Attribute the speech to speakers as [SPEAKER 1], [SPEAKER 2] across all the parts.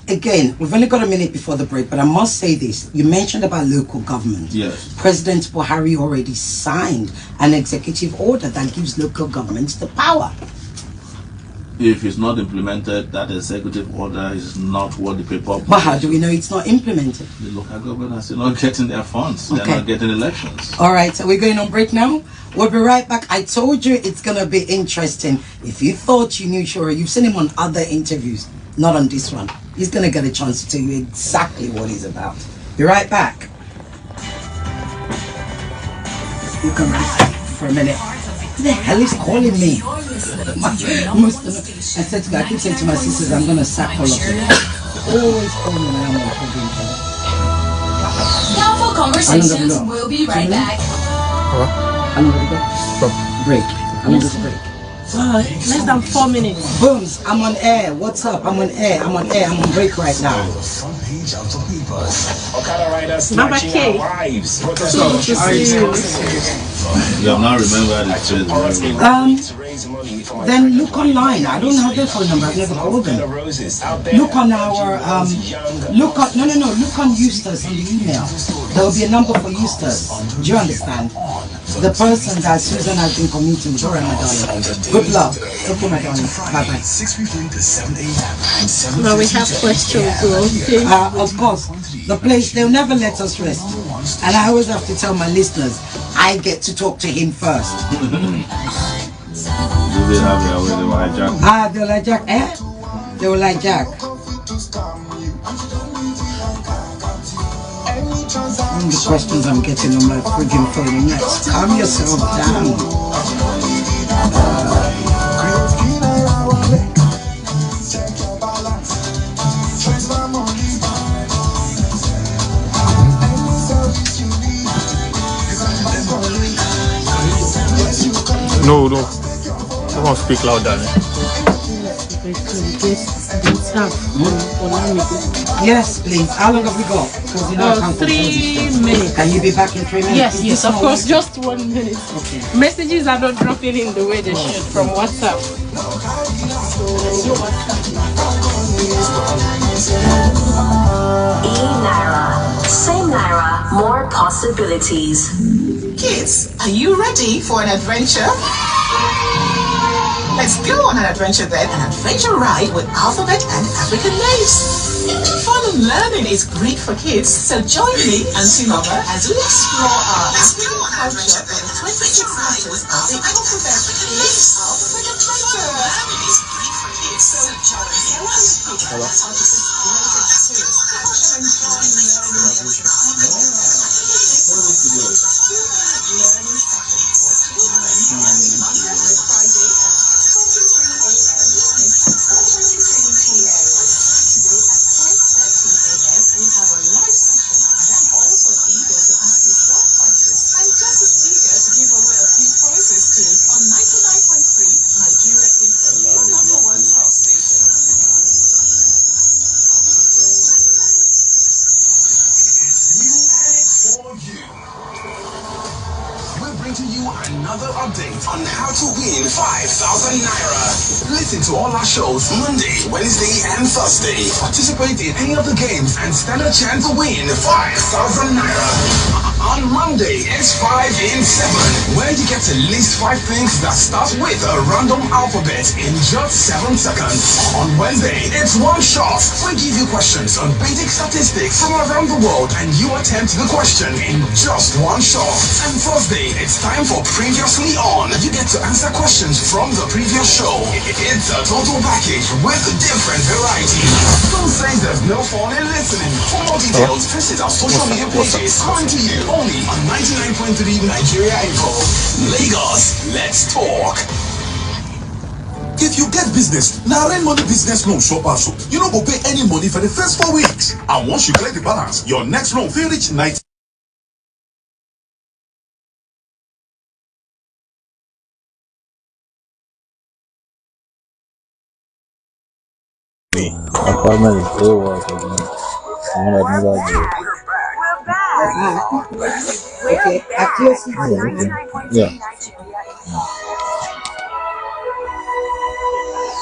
[SPEAKER 1] again, we've only got a minute before the break, but I must say this. You mentioned about local government.
[SPEAKER 2] Yes.
[SPEAKER 1] President Buhari already signed an executive order that gives local governments the power.
[SPEAKER 2] If it's not implemented, that executive order is not what the paper.
[SPEAKER 1] But how do we know it's not implemented?
[SPEAKER 2] The local governments are not getting their funds. They're not getting elections.
[SPEAKER 1] All right, so we're going on break now. We'll be right back. I told you it's going to be interesting. If you thought you knew Sowore, you've seen him on other interviews, not on this one. He's going to get a chance to tell you exactly what he's about. Be right back. You come back for a minute. Who the hell is calling me? I said to I keep saying to my sisters, I'm going to sack all of them. Always call me when I'm on program.
[SPEAKER 3] Now for conversations, we'll be right back.
[SPEAKER 1] How long have we got? Break. How long does the break?
[SPEAKER 4] Less than 4 minutes.
[SPEAKER 1] Booms, I'm on air. What's up? I'm on air. I'm on air. I'm on break right now.
[SPEAKER 4] Number K.
[SPEAKER 2] You have not remembered it.
[SPEAKER 1] Then look online. I don't have their phone number. I've never called them. Look on our look on Eustace in the email. There will be a number for Eustace. Do you understand? The person that Susan has been commuting with. Alright, my darling. Good luck. Okay, my darling. Bye bye.
[SPEAKER 5] 6:15 to 7 a.m.
[SPEAKER 4] Now we have questions. Okay.
[SPEAKER 1] Of course, the place they'll never let us rest, and I always have to tell my listeners I get to talk to him first.
[SPEAKER 2] They have their way, they will hijack.
[SPEAKER 1] They will hijack, eh? They will hijack. The questions I'm getting on my friggin' phone next. Calm yourself down.
[SPEAKER 6] No. Come on, speak louder.
[SPEAKER 1] Yes, please. How long have we got? Because you know I can't
[SPEAKER 4] 3 minutes.
[SPEAKER 1] Can you be back in 3 minutes?
[SPEAKER 4] Yes, of course. Just 1 minute.
[SPEAKER 1] Okay.
[SPEAKER 4] Messages are not dropping in the way they should from WhatsApp.
[SPEAKER 3] E-Naira. Same Naira, more possibilities.
[SPEAKER 7] Kids, are you ready for an adventure? Let's go on an adventure then, an adventure ride with alphabet and African names. Fun and learning is great for kids, so join me, Auntie Mama, as we explore our African culture with the 26 letters of the alphabet. It's Alphabet Adventure. Learning is great for kids, so join me, Auntie Mama, as we explore our African culture and enjoy learning the alphabet. Learning session for children learning on this Friday at 23 a.m. Evening at 4:23 p.m. Saturday at 10:30 a.m. we have a live session, and I'm also eager to ask you 12 questions. I'm just as eager to give away a few prizes too on 99.3 Nigeriainfo, your number one top station.
[SPEAKER 5] It's new and it's for you. We'll bring to you another update on how to win 5,000 Naira. Listen to all our shows Monday, Wednesday, and Thursday. Participate in any of the games and stand a chance to win 5,000 Naira. On Monday, it's 5 in 7, where you get to list 5 things that start with a random alphabet in just 7 seconds. On Wednesday, it's One Shot. We give you questions on basic statistics from around the world, and you attempt the question in just 1 shot. And Thursday, it's time for Previously On. You get to answer questions from the previous show. It's a total package with a different variety. Don't say there's no fun in listening. For more details, visit our social media pages. Coming to you only on 99.3 Nigeriainfo. Lagos, let's talk.
[SPEAKER 8] If you get business, now rent money business loan shop also. You no go pay any money for the first 4 weeks. And once you clear the balance, your next loan will reach 90.
[SPEAKER 1] Okay, accuracy.
[SPEAKER 6] Yeah.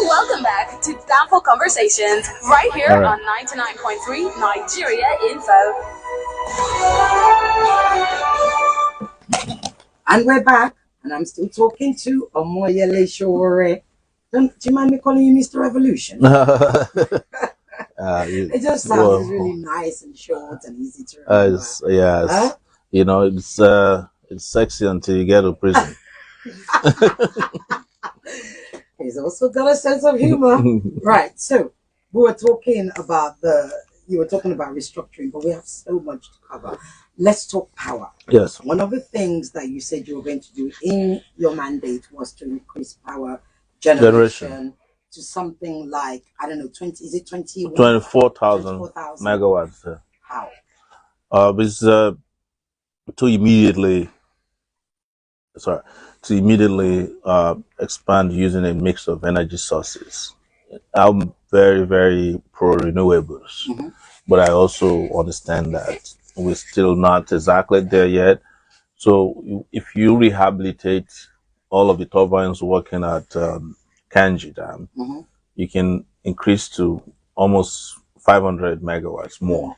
[SPEAKER 3] Welcome back to Downfall Conversations, right here
[SPEAKER 2] All right.
[SPEAKER 3] on 99.3 Nigeria Info.
[SPEAKER 1] And we're back, and I'm still talking to Omoyele Sowore. Do you mind me calling you Mr. Revolution? It just sounds really nice and short and easy to remember.
[SPEAKER 2] Yes,
[SPEAKER 1] Huh?
[SPEAKER 2] you know, it's sexy until you get to prison.
[SPEAKER 1] He's also got a sense of humor. Right, so you were talking about restructuring, but we have so much to cover. Let's talk power.
[SPEAKER 2] Yes.
[SPEAKER 1] One of the things that you said you were going to do in your mandate was to increase power generation to something like, I don't know,
[SPEAKER 2] 24,000 megawatts.
[SPEAKER 1] How?
[SPEAKER 2] It's to immediately expand using a mix of energy sources. I'm very, very pro renewables, but I also understand that we're still not exactly there yet. So if you rehabilitate all of the turbines working at Kanji Dam, you can increase to almost 500 megawatts more.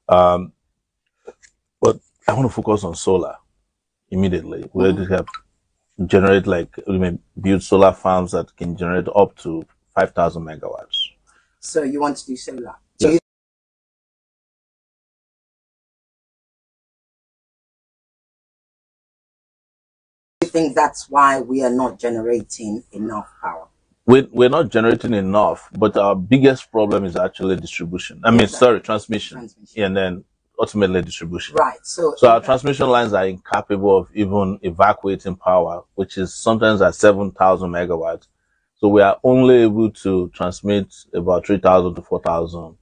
[SPEAKER 2] But I want to focus on solar immediately. We have build solar farms that can generate up to 5,000 megawatts.
[SPEAKER 1] So you want to do solar?
[SPEAKER 2] Yes.
[SPEAKER 1] You think that's why we are not generating enough power?
[SPEAKER 2] We're not generating enough, but our biggest problem is actually distribution. Transmission. And then ultimately distribution.
[SPEAKER 1] Right. So
[SPEAKER 2] our transmission lines are incapable of even evacuating power, which is sometimes at 7,000 megawatts. So we are only able to transmit about 3,000 to 4,000.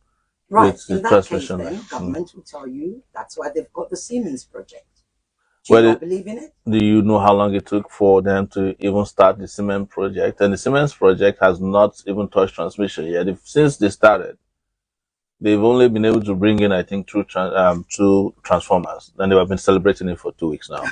[SPEAKER 1] Right. In that case, then government will tell you that's why they've got the Siemens project. Do you not believe in it?
[SPEAKER 2] Do you know how long it took for them to even start the Siemens project? And the Siemens project has not even touched transmission yet. Since they started, they've only been able to bring in, I think, two transformers, and they have been celebrating it for 2 weeks now.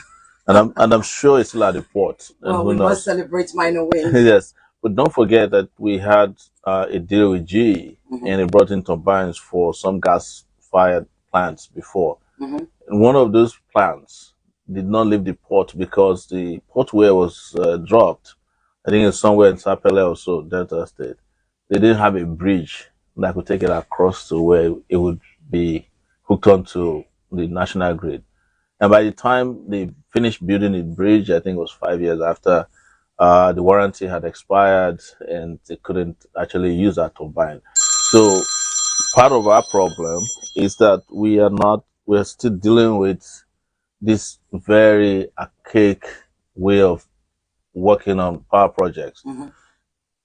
[SPEAKER 2] And I'm sure it's still at the port.
[SPEAKER 1] Well, we must celebrate minor wins.
[SPEAKER 2] Yes, but don't forget that we had a deal with GE, and they brought in turbines for some gas-fired plants before. And one of those plants did not leave the port because the portware was dropped. I think it's somewhere in Sapele or so, Delta State. They didn't have a bridge that could take it across to where it would be hooked onto the national grid. And by the time they finished building the bridge, I think it was 5 years after, the warranty had expired and they couldn't actually use that turbine. So part of our problem is that we're still dealing with this very archaic way of working on power projects.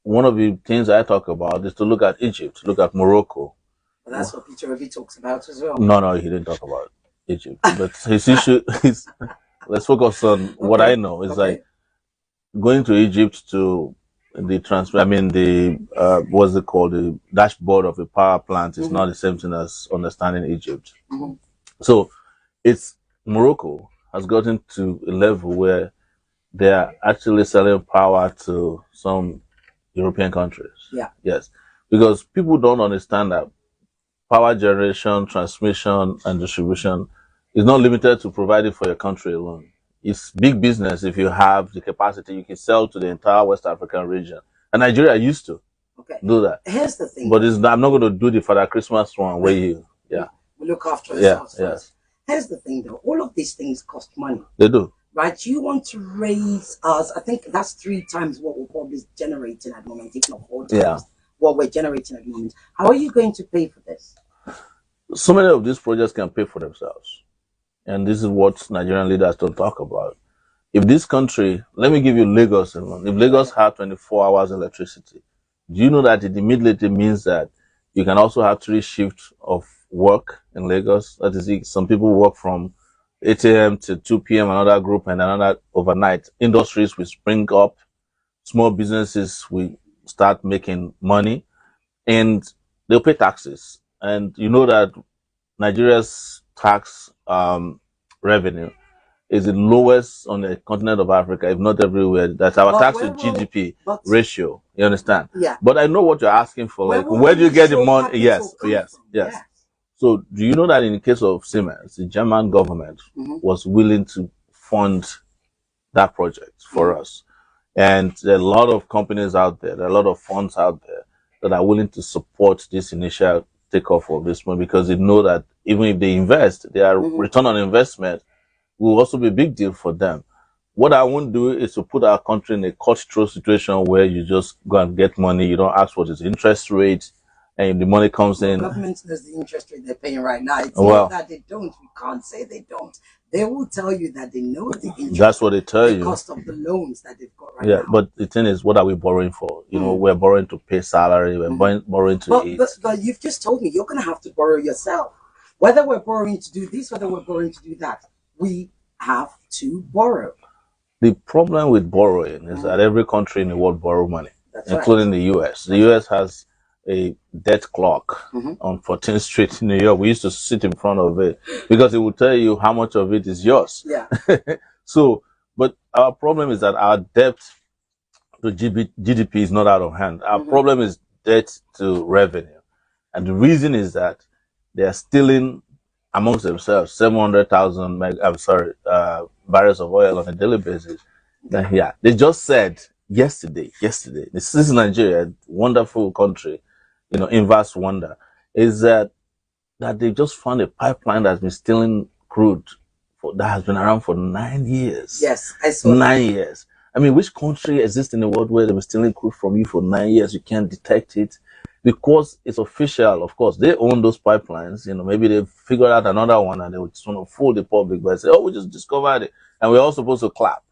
[SPEAKER 2] One of the things I talk about is to look at Egypt, look at Morocco.
[SPEAKER 1] Well, that's what Peter Obi talks about as well.
[SPEAKER 2] No, he didn't talk about Egypt. But his issue is, let's focus on what I know. It's like going to Egypt to the what's it called? The dashboard of a power plant is not the same thing as understanding Egypt. So Morocco has gotten to a level where they are actually selling power to some European countries.
[SPEAKER 1] Yeah.
[SPEAKER 2] Yes. Because people don't understand that power generation, transmission, and distribution is not limited to providing for your country alone. It's big business. If you have the capacity, you can sell to the entire West African region. And Nigeria used to do that.
[SPEAKER 1] Here's the thing.
[SPEAKER 2] But I'm not going to do the Father Christmas one where we
[SPEAKER 1] look after ourselves.
[SPEAKER 2] Yes.
[SPEAKER 1] Here's the thing, though. All of these things cost money.
[SPEAKER 2] They do.
[SPEAKER 1] Right? You want to raise us, I think that's 3 times what we're probably generating at the moment, if not 4 times what we're generating at the moment. How are you going to pay for this?
[SPEAKER 2] So many of these projects can pay for themselves. And this is what Nigerian leaders don't talk about. If this country, let me give you Lagos alone. If Lagos had 24 hours electricity, do you know that it immediately means that you can also have 3 shifts of work in Lagos? That is, some people work from 8 a.m. to 2 p.m. another group, and another overnight. Industries will spring up. Small businesses will start making money, and they'll pay taxes. And you know that Nigeria's tax revenue is the lowest on the continent of Africa, if not everywhere. That's our tax to GDP ratio. You understand?
[SPEAKER 1] Yeah.
[SPEAKER 2] But I know what you're asking for. Like, where do you get the money? Yes. So, do you know that in the case of Siemens, the German government was willing to fund that project for us? And there are a lot of companies out there, there are a lot of funds out there that are willing to support this initial takeoff of this money, because they know that even if they invest, their return on investment will also be a big deal for them. What I won't do is to put our country in a cutthroat situation where you just go and get money, you don't ask what is the interest rate, and if the money comes in.
[SPEAKER 1] The government knows the interest rate they're paying right now. It's not that they don't. We can't say they don't. They will tell you that they know the interest.
[SPEAKER 2] That's what they tell you.
[SPEAKER 1] The cost of the loans that they've got right now.
[SPEAKER 2] Yeah, but the thing is, what are we borrowing for? You know, we're borrowing to pay salary, we're borrowing to eat.
[SPEAKER 1] But you've just told me you're going to have to borrow yourself. Whether we're borrowing to do this, whether we're borrowing to do that, we have to borrow.
[SPEAKER 2] The problem with borrowing is that every country in the world borrow money, including the US. The US has a debt clock on 14th Street in New York. We used to sit in front of it because it will tell you how much of it is yours.
[SPEAKER 1] Yeah.
[SPEAKER 2] So, but our problem is that our debt to GDP is not out of hand. Our problem is debt to revenue. And the reason is that they are stealing amongst themselves 700,000 barrels of oil on a daily basis. Yeah, they just said yesterday, this is Nigeria, a wonderful country, you know, inverse wonder, is that they just found a pipeline that's been stealing crude that has been around for 9 years.
[SPEAKER 1] Yes, I saw
[SPEAKER 2] 9 years. I mean, which country exists in the world where they've been stealing crude from you for 9 years? You can't detect it because it's official. Of course, they own those pipelines. You know, maybe they figured out another one and they would just want to fool the public by saying, "Oh, we just discovered it," and we're all supposed to clap.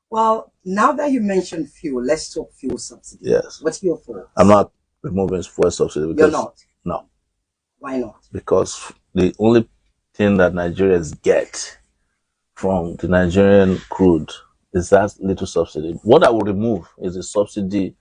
[SPEAKER 1] Well, now that you mentioned fuel, let's talk fuel subsidy.
[SPEAKER 2] Yes.
[SPEAKER 1] What's your thoughts?
[SPEAKER 2] I'm not removing fuel subsidy. Because,
[SPEAKER 1] you're not?
[SPEAKER 2] No.
[SPEAKER 1] Why not?
[SPEAKER 2] Because the only thing that Nigerians get from the Nigerian crude is that little subsidy. What I will remove is the subsidy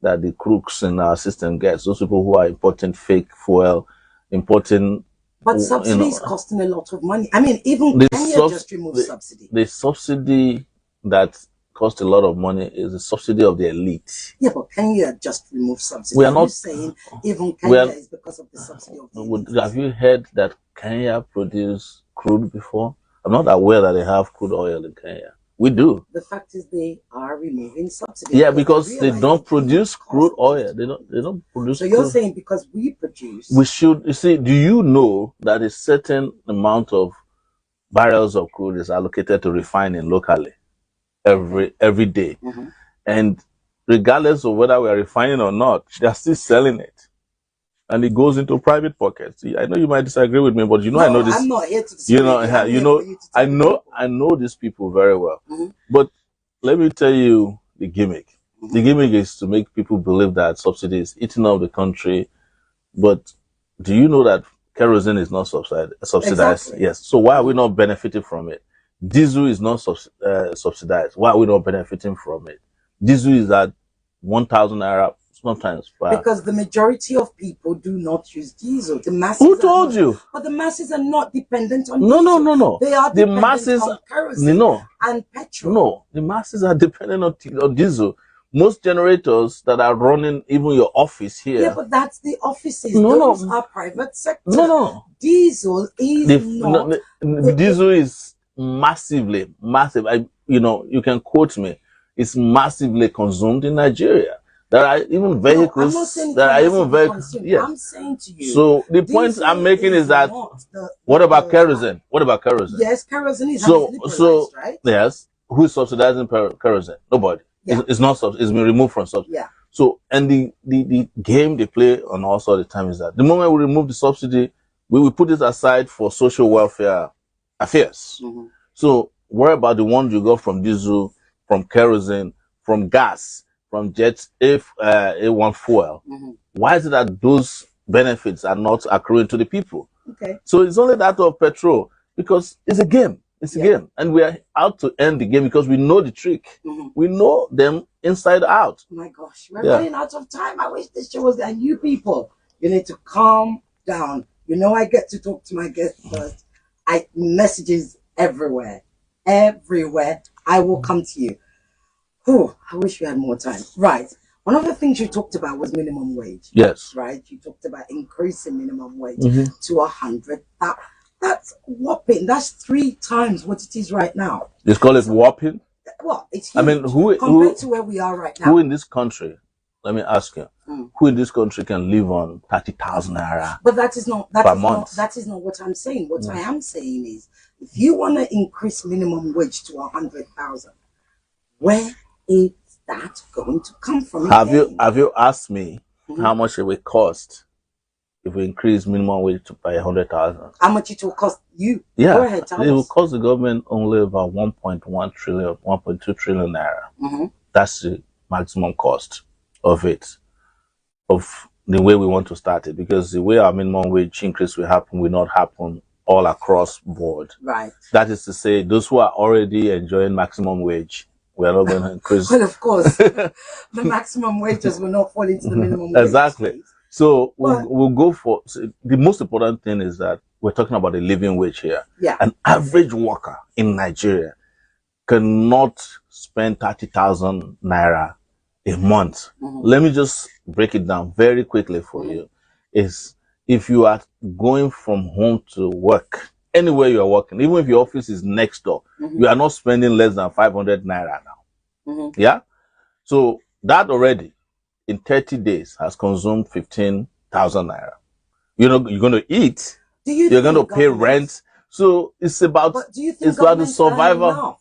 [SPEAKER 2] that the crooks in our system gets. Those people who are importing fake fuel, importing...
[SPEAKER 1] But subsidy is costing a lot of money. I mean, even Kenya just removed subsidy.
[SPEAKER 2] The subsidy that cost a lot of money is the subsidy of the elite.
[SPEAKER 1] Yeah, but Kenya just removed subsidy.
[SPEAKER 2] We are not
[SPEAKER 1] saying even Kenya is because of the subsidy of the elite.
[SPEAKER 2] Have you heard that Kenya produced crude before? I'm not aware that they have crude oil in Kenya. We do.
[SPEAKER 1] The fact is they are removing subsidy.
[SPEAKER 2] Yeah, because they don't produce crude oil. They don't produce.
[SPEAKER 1] So you're saying because we produce,
[SPEAKER 2] we should. You see, do you know that a certain amount of barrels of crude is allocated to refining locally every day, and regardless of whether we are refining or not, they are still selling it, and it goes into private pockets. I know you might disagree with me, but you know, I know this.
[SPEAKER 1] I'm not here to disagree.
[SPEAKER 2] I know these people very well. But let me tell you the gimmick. The gimmick is to make people believe that subsidy is eating up the country. But do you know that kerosene is not subsidized?
[SPEAKER 1] Exactly.
[SPEAKER 2] Yes. So why are we not benefiting from it? Diesel is not subsidized. Why are we not benefiting from it? Diesel is at 1,000 naira sometimes.
[SPEAKER 1] Because the majority of people do not use diesel. The masses.
[SPEAKER 2] Who told you?
[SPEAKER 1] But the masses are not dependent on diesel.
[SPEAKER 2] No.
[SPEAKER 1] They are
[SPEAKER 2] the
[SPEAKER 1] dependent
[SPEAKER 2] masses
[SPEAKER 1] on kerosene and petrol.
[SPEAKER 2] No, the masses are dependent on diesel. Most generators that are running even your office here.
[SPEAKER 1] Yeah, but that's the offices. Those are private sector.
[SPEAKER 2] No.
[SPEAKER 1] Diesel is not.
[SPEAKER 2] Diesel is massive. You can quote me. It's massively consumed in Nigeria. There are even vehicles.
[SPEAKER 1] Yeah. I'm saying to you.
[SPEAKER 2] So the point I'm making is that what about kerosene? What about kerosene?
[SPEAKER 1] Yes, kerosene is liberalized, right?
[SPEAKER 2] Yes. Who is subsidizing kerosene? Nobody. Yeah. It's not. It's been removed from subsidy.
[SPEAKER 1] Yeah.
[SPEAKER 2] So, and the game they play on us all the time is that the moment we remove the subsidy, we will put it aside for social welfare affairs. So, what about the ones you got from diesel, from kerosene, from gas, from jet A1 fuel? Why is it that those benefits are not accruing to the people?
[SPEAKER 1] Okay.
[SPEAKER 2] So it's only that of petrol, because it's a game. It's a game, and we are out to end the game because we know the trick. We know them inside out.
[SPEAKER 1] Oh my gosh, we're running out of time. I wish this show was that. You people, you need to calm down. You know, I get to talk to my guests first. Messages everywhere. everywhere. I will come to you. Oh, I wish we had more time. Right. One of the things you talked about was minimum wage.
[SPEAKER 2] Yes.
[SPEAKER 1] Right. You talked about increasing minimum wage
[SPEAKER 2] Mhm.
[SPEAKER 1] to 100. That's whopping. That's 3 times what it is right now.
[SPEAKER 2] Just call it whopping.
[SPEAKER 1] Well, it's
[SPEAKER 2] I
[SPEAKER 1] huge
[SPEAKER 2] mean, who
[SPEAKER 1] compared to where we are right now.
[SPEAKER 2] who in this country? Let me ask you, who in this country can live on 30,000 naira?
[SPEAKER 1] But that is not
[SPEAKER 2] per month?
[SPEAKER 1] that is not what I'm saying. What I am saying is, if you want to increase minimum wage to 100,000, where is that going to come from?
[SPEAKER 2] Have you asked me how much it will cost if we increase minimum wage to by 100,000?
[SPEAKER 1] How much it will cost you?
[SPEAKER 2] Yeah,
[SPEAKER 1] Go ahead, tell
[SPEAKER 2] it will
[SPEAKER 1] us.
[SPEAKER 2] cost the government only about 1.1 trillion, 1.2 trillion naira. That's the maximum cost of it, of the way we want to start it, because the way our minimum wage increase will happen will not happen all across board.
[SPEAKER 1] Right.
[SPEAKER 2] That is to say, those who are already enjoying maximum wage, we are not going to increase.
[SPEAKER 1] Well, of course, the maximum wages will not fall into the minimum wage.
[SPEAKER 2] Exactly. So we'll go for, so the most important thing is that we're talking about a living wage here.
[SPEAKER 1] Yeah.
[SPEAKER 2] An average worker in Nigeria cannot spend 30,000 naira a month. Let me just break it down very quickly for you. Is if you are going from home to work, anywhere you are working, even if your office is next door, you are not spending less than 500 naira now. Yeah. So that already in 30 days has consumed 15,000 naira. You know, you're going to eat, you're going to pay rent. So it's about, it's about the survival.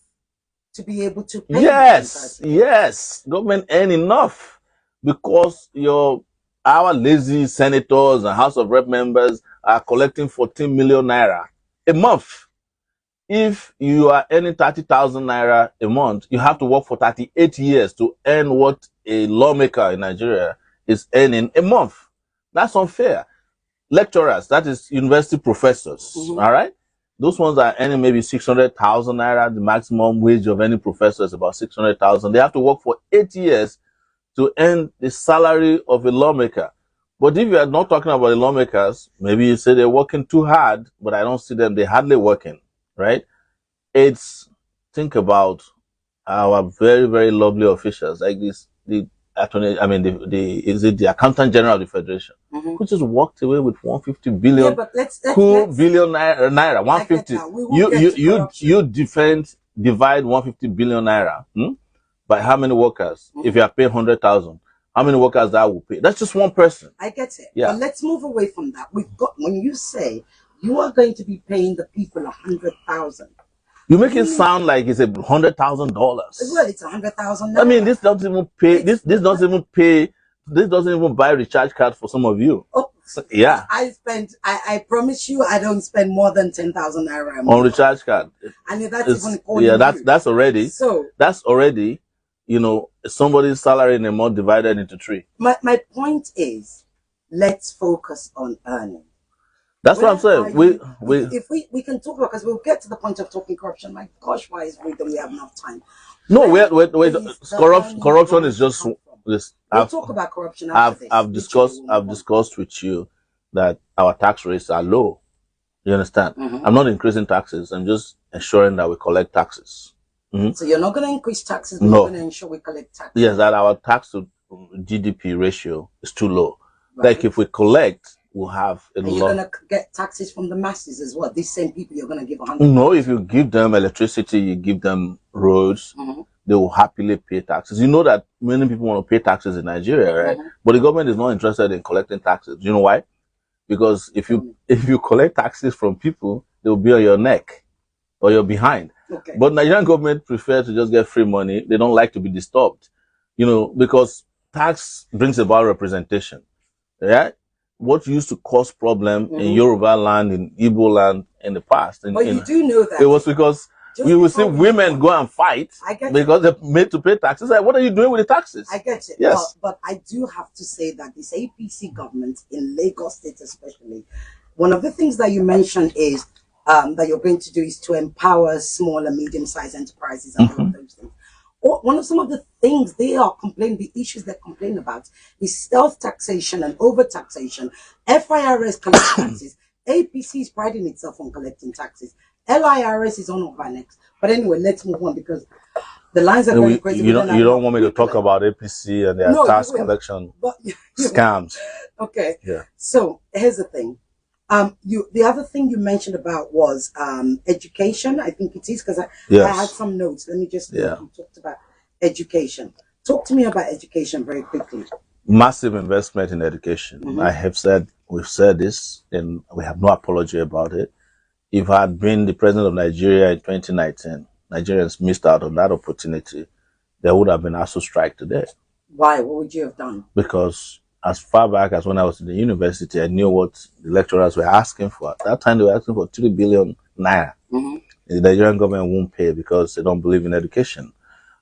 [SPEAKER 1] To be able to pay.
[SPEAKER 2] Yes, government earn enough, because our lazy senators and House of Rep members are collecting 14 million naira a month. If you are earning 30,000 naira a month, you have to work for 38 years to earn what a lawmaker in Nigeria is earning a month. That's unfair. Lecturers, that is university professors, all right? Those ones are earning maybe 600,000 naira. The maximum wage of any professor is about 600,000. They have to work for 8 years to earn the salary of a lawmaker. But if you are not talking about the lawmakers, maybe you say they're working too hard, but I don't see them. They're hardly working, right? Think about our very, very lovely officials like this, the attorney, I mean, the accountant general of the federation, who just walked away with 150 billion.
[SPEAKER 1] Yeah, but let's
[SPEAKER 2] billion naira, 150. You divide 150 billion naira by how many workers? If you are paying 100,000, how many workers that will pay? That's just one person.
[SPEAKER 1] I get it.
[SPEAKER 2] Yeah.
[SPEAKER 1] But let's move away from that. When you say you are going to be paying the people 100,000.
[SPEAKER 2] You make it sound like it's $100,000.
[SPEAKER 1] Well, it's 100,000.
[SPEAKER 2] I mean, this doesn't even pay. This doesn't even pay. This doesn't even buy recharge card for some of you.
[SPEAKER 1] Oh,
[SPEAKER 2] yeah.
[SPEAKER 1] I promise you, I don't spend more than 10,000 naira a month
[SPEAKER 2] on recharge card.
[SPEAKER 1] And that's even calling
[SPEAKER 2] that's already, you know, somebody's salary in a month divided into 3.
[SPEAKER 1] My point is, let's focus on earning.
[SPEAKER 2] That's what I'm saying.
[SPEAKER 1] If we can talk about, because we'll get to the point of talking corruption. My gosh, why is we don't have enough time?
[SPEAKER 2] No, wait. Corruption is just this.
[SPEAKER 1] We'll talk about corruption after this.
[SPEAKER 2] I've discussed with you that our tax rates are low. You understand? I'm not increasing taxes. I'm just ensuring that we collect taxes.
[SPEAKER 1] So you're not going to increase taxes, but
[SPEAKER 2] no.
[SPEAKER 1] You're going to ensure we collect taxes.
[SPEAKER 2] Yes, that our tax to GDP ratio is too low. Right. Like if we collect, we'll have a lot.
[SPEAKER 1] You're going to get taxes from the masses as well. These same people you're going to give 100.
[SPEAKER 2] No, if you give them electricity, you give them roads, they will happily pay taxes. You know that many people want to pay taxes in Nigeria, right? But the government is not interested in collecting taxes. Do you know why? Because if you collect taxes from people, they'll be on your neck or you're behind.
[SPEAKER 1] Okay.
[SPEAKER 2] But Nigerian government prefer to just get free money. They don't like to be disturbed, you know, because tax brings about representation. Yeah. What used to cause problem in Yoruba land, in Igbo land in the past.
[SPEAKER 1] But you do know that.
[SPEAKER 2] It was because we will see women go and fight because they're made to pay taxes. Like, what are you doing with the taxes?
[SPEAKER 1] I get it.
[SPEAKER 2] Yes.
[SPEAKER 1] But I do have to say that this APC government in Lagos State especially, one of the things that you mentioned is that you're going to do is to empower small and medium-sized enterprises and all of those things. One of some of the things the issues they complain about is self-taxation and over-taxation. FIRS collects taxes. APC is priding itself on collecting taxes. LIRS is on of our next. But anyway, let's move on because the lines are going crazy.
[SPEAKER 2] You don't want me to talk about APC and their tax collection scams.
[SPEAKER 1] Okay.
[SPEAKER 2] Yeah.
[SPEAKER 1] So here's the thing. The other thing you mentioned about was education. I think it is because I had some notes. Let me just you talked about education. Talk to me about education very quickly.
[SPEAKER 2] Massive investment in education. We've said this, and we have no apology about it. If I had been the president of Nigeria in 2019, Nigerians missed out on that opportunity. There would have been ASU strike today.
[SPEAKER 1] Why? What would you have done?
[SPEAKER 2] Because as far back as when I was in the university, I knew what the lecturers were asking for. At that time, they were asking for 3 billion naira. The Nigerian government won't pay because they don't believe in education.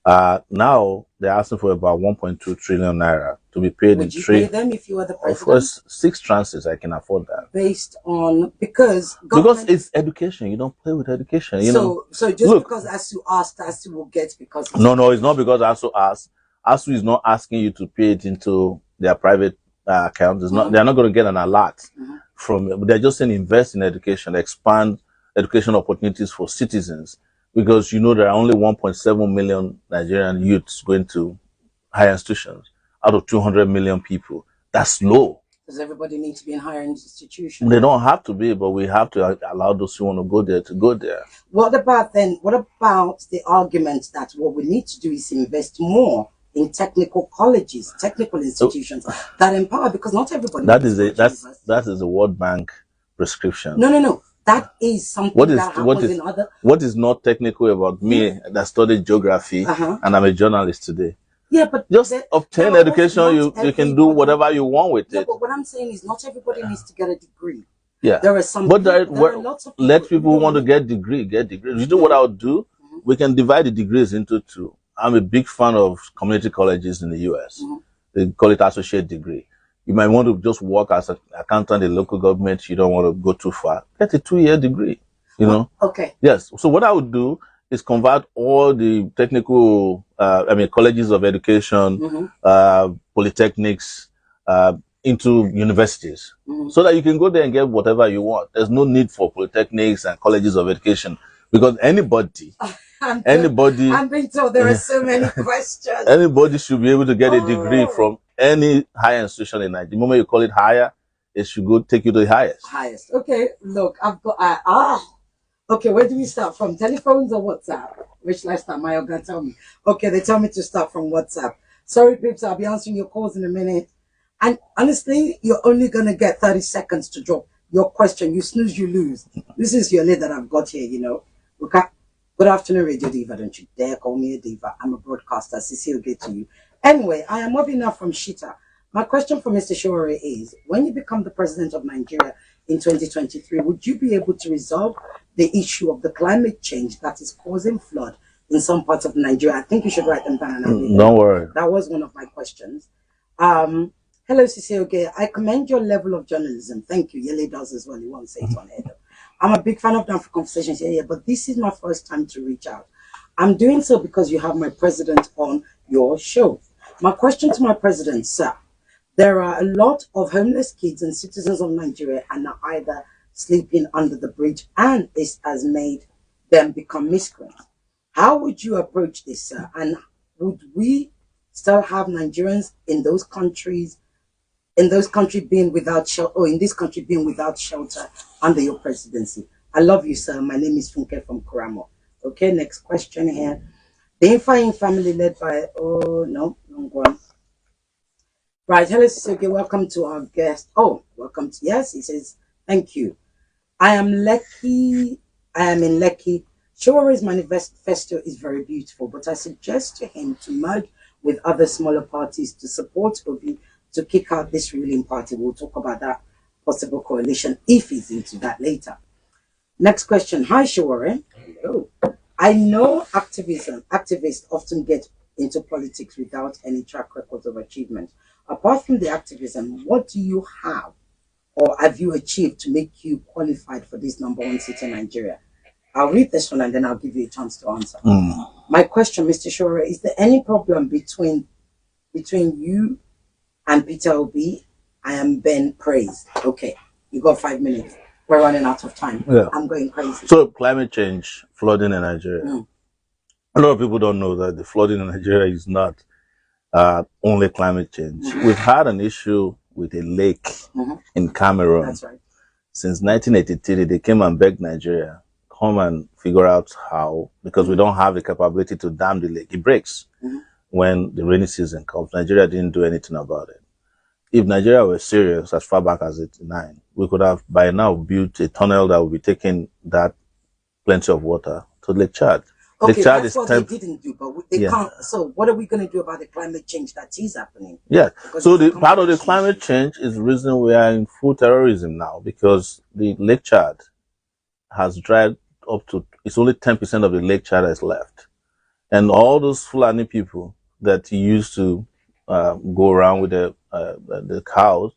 [SPEAKER 2] Now they're asking for about 1.2 trillion naira to be paid in 3. Would you pay
[SPEAKER 1] them if you were the president?
[SPEAKER 2] Of course, 6 tranches. I can afford that.
[SPEAKER 1] Based on because
[SPEAKER 2] it's education. You don't play with education.
[SPEAKER 1] So just because ASU asked, ASU will get because
[SPEAKER 2] no, it's not because ASU asked. ASU is not asking you to pay it into their private account. It's not. They're not going to get an alert from. They're just saying invest in education, expand education opportunities for citizens. Because there are only 1.7 million Nigerian youths going to higher institutions out of 200 million people. That's low.
[SPEAKER 1] Does everybody need to be in higher institutions?
[SPEAKER 2] They don't have to be, but we have to allow those who want to go there to go there.
[SPEAKER 1] What about the argument that what we need to do is invest more in technical colleges, technical institutions that empower? Because not everybody.
[SPEAKER 2] That is a World Bank prescription.
[SPEAKER 1] No. That is something that happens in other...
[SPEAKER 2] What is not technical about me that studied geography and I'm a journalist today?
[SPEAKER 1] Yeah, but...
[SPEAKER 2] Just obtain education, you can do whatever you want with it.
[SPEAKER 1] But what I'm saying is not everybody needs to get a degree.
[SPEAKER 2] Yeah.
[SPEAKER 1] There are some
[SPEAKER 2] but there are lots of people, let people who want to get degrees. You know what I would do? We can divide the degrees into 2. I'm a big fan of community colleges in the US. They call it associate degree. You might want to just work as an accountant in local government. You don't want to go too far. Get a 2-year degree,
[SPEAKER 1] Okay.
[SPEAKER 2] Yes. So what I would do is convert all the technical, colleges of education, polytechnics, into universities. So that you can go there and get whatever you want. There's no need for polytechnics and colleges of education because anybody...
[SPEAKER 1] I'm being told there are so many questions.
[SPEAKER 2] Anybody should be able to get a degree from any higher institution in Nigeria. The moment you call it higher, it should go take you to the highest.
[SPEAKER 1] Okay, look, I've got okay, where do we start from? Telephones or WhatsApp? Which lifestyle my gonna tell me? Okay, they tell me to start from WhatsApp. Sorry, peeps, I'll be answering your calls in a minute. And honestly, you're only gonna get 30 seconds to drop your question. You snooze, you lose. This is your lid that I've got here, Okay. Good afternoon, Radio Diva. Don't you dare call me a diva. I'm a broadcaster. Cecile, good to you. Anyway, I am Obina from Shita. My question for Mr. Sowore is, when you become the president of Nigeria in 2023, would you be able to resolve the issue of the climate change that is causing flood in some parts of Nigeria? I think you should write them down.
[SPEAKER 2] Don't worry.
[SPEAKER 1] That was one of my questions. Hello, Cecile. I commend your level of journalism. Thank you. Yele does as well. You won't say it on air. I'm a big fan of Down for Conversations here, but this is my first time to reach out. I'm doing so because you have my president on your show. My question to my president, sir, there are a lot of homeless kids and citizens of Nigeria and are either sleeping under the bridge, and this has made them become miscreants. How would you approach this, sir? And would we still have Nigerians in those countries being without shelter, or in this country being without shelter under your presidency? I love you, sir. My name is Funke from Kuramo. Okay, next question here. The Ifeanyi family led by, wrong one. Right, hello, Sisoke. Welcome to our guest. Welcome to, yes, he says, thank you. I am in Lekki. Sowore's manifesto is very beautiful, but I suggest to him to merge with other smaller parties to support Obi to kick out this ruling party. We'll talk about that possible coalition if he's into that later. Next question. Hi, Sowore. Hello. I know activists often get into politics without any track records of achievement. Apart from the activism, what do you have or have you achieved to make you qualified for this #1 seat in Nigeria? I'll read this one and then I'll give you a chance to answer. My question, Mr. Sowore, is there any problem between you and Peter Obi? I am Ben praised. Okay, you got 5 minutes. We're running out of time.
[SPEAKER 2] Yeah.
[SPEAKER 1] I'm going crazy.
[SPEAKER 2] So climate change, flooding in Nigeria. A lot of people don't know that the flooding in Nigeria is not only climate change. We've had an issue with a lake in Cameroon.
[SPEAKER 1] That's right.
[SPEAKER 2] Since 1983, they came and begged Nigeria, come and figure out how, because we don't have the capability to dam the lake. It breaks when the rainy season comes. Nigeria didn't do anything about it. If Nigeria were serious as far back as 89, we could have by now built a tunnel that would be taking that plenty of water to Lake Chad.
[SPEAKER 1] Okay,
[SPEAKER 2] Lake Chad
[SPEAKER 1] that's what they didn't do, but they can't. So what are we going to do about the climate change that is happening?
[SPEAKER 2] Yeah. So the part of the climate change is the reason we are in full terrorism now, because the Lake Chad has dried up to, it's only 10% of the Lake Chad is left. And all those Fulani people that used to go around with the cows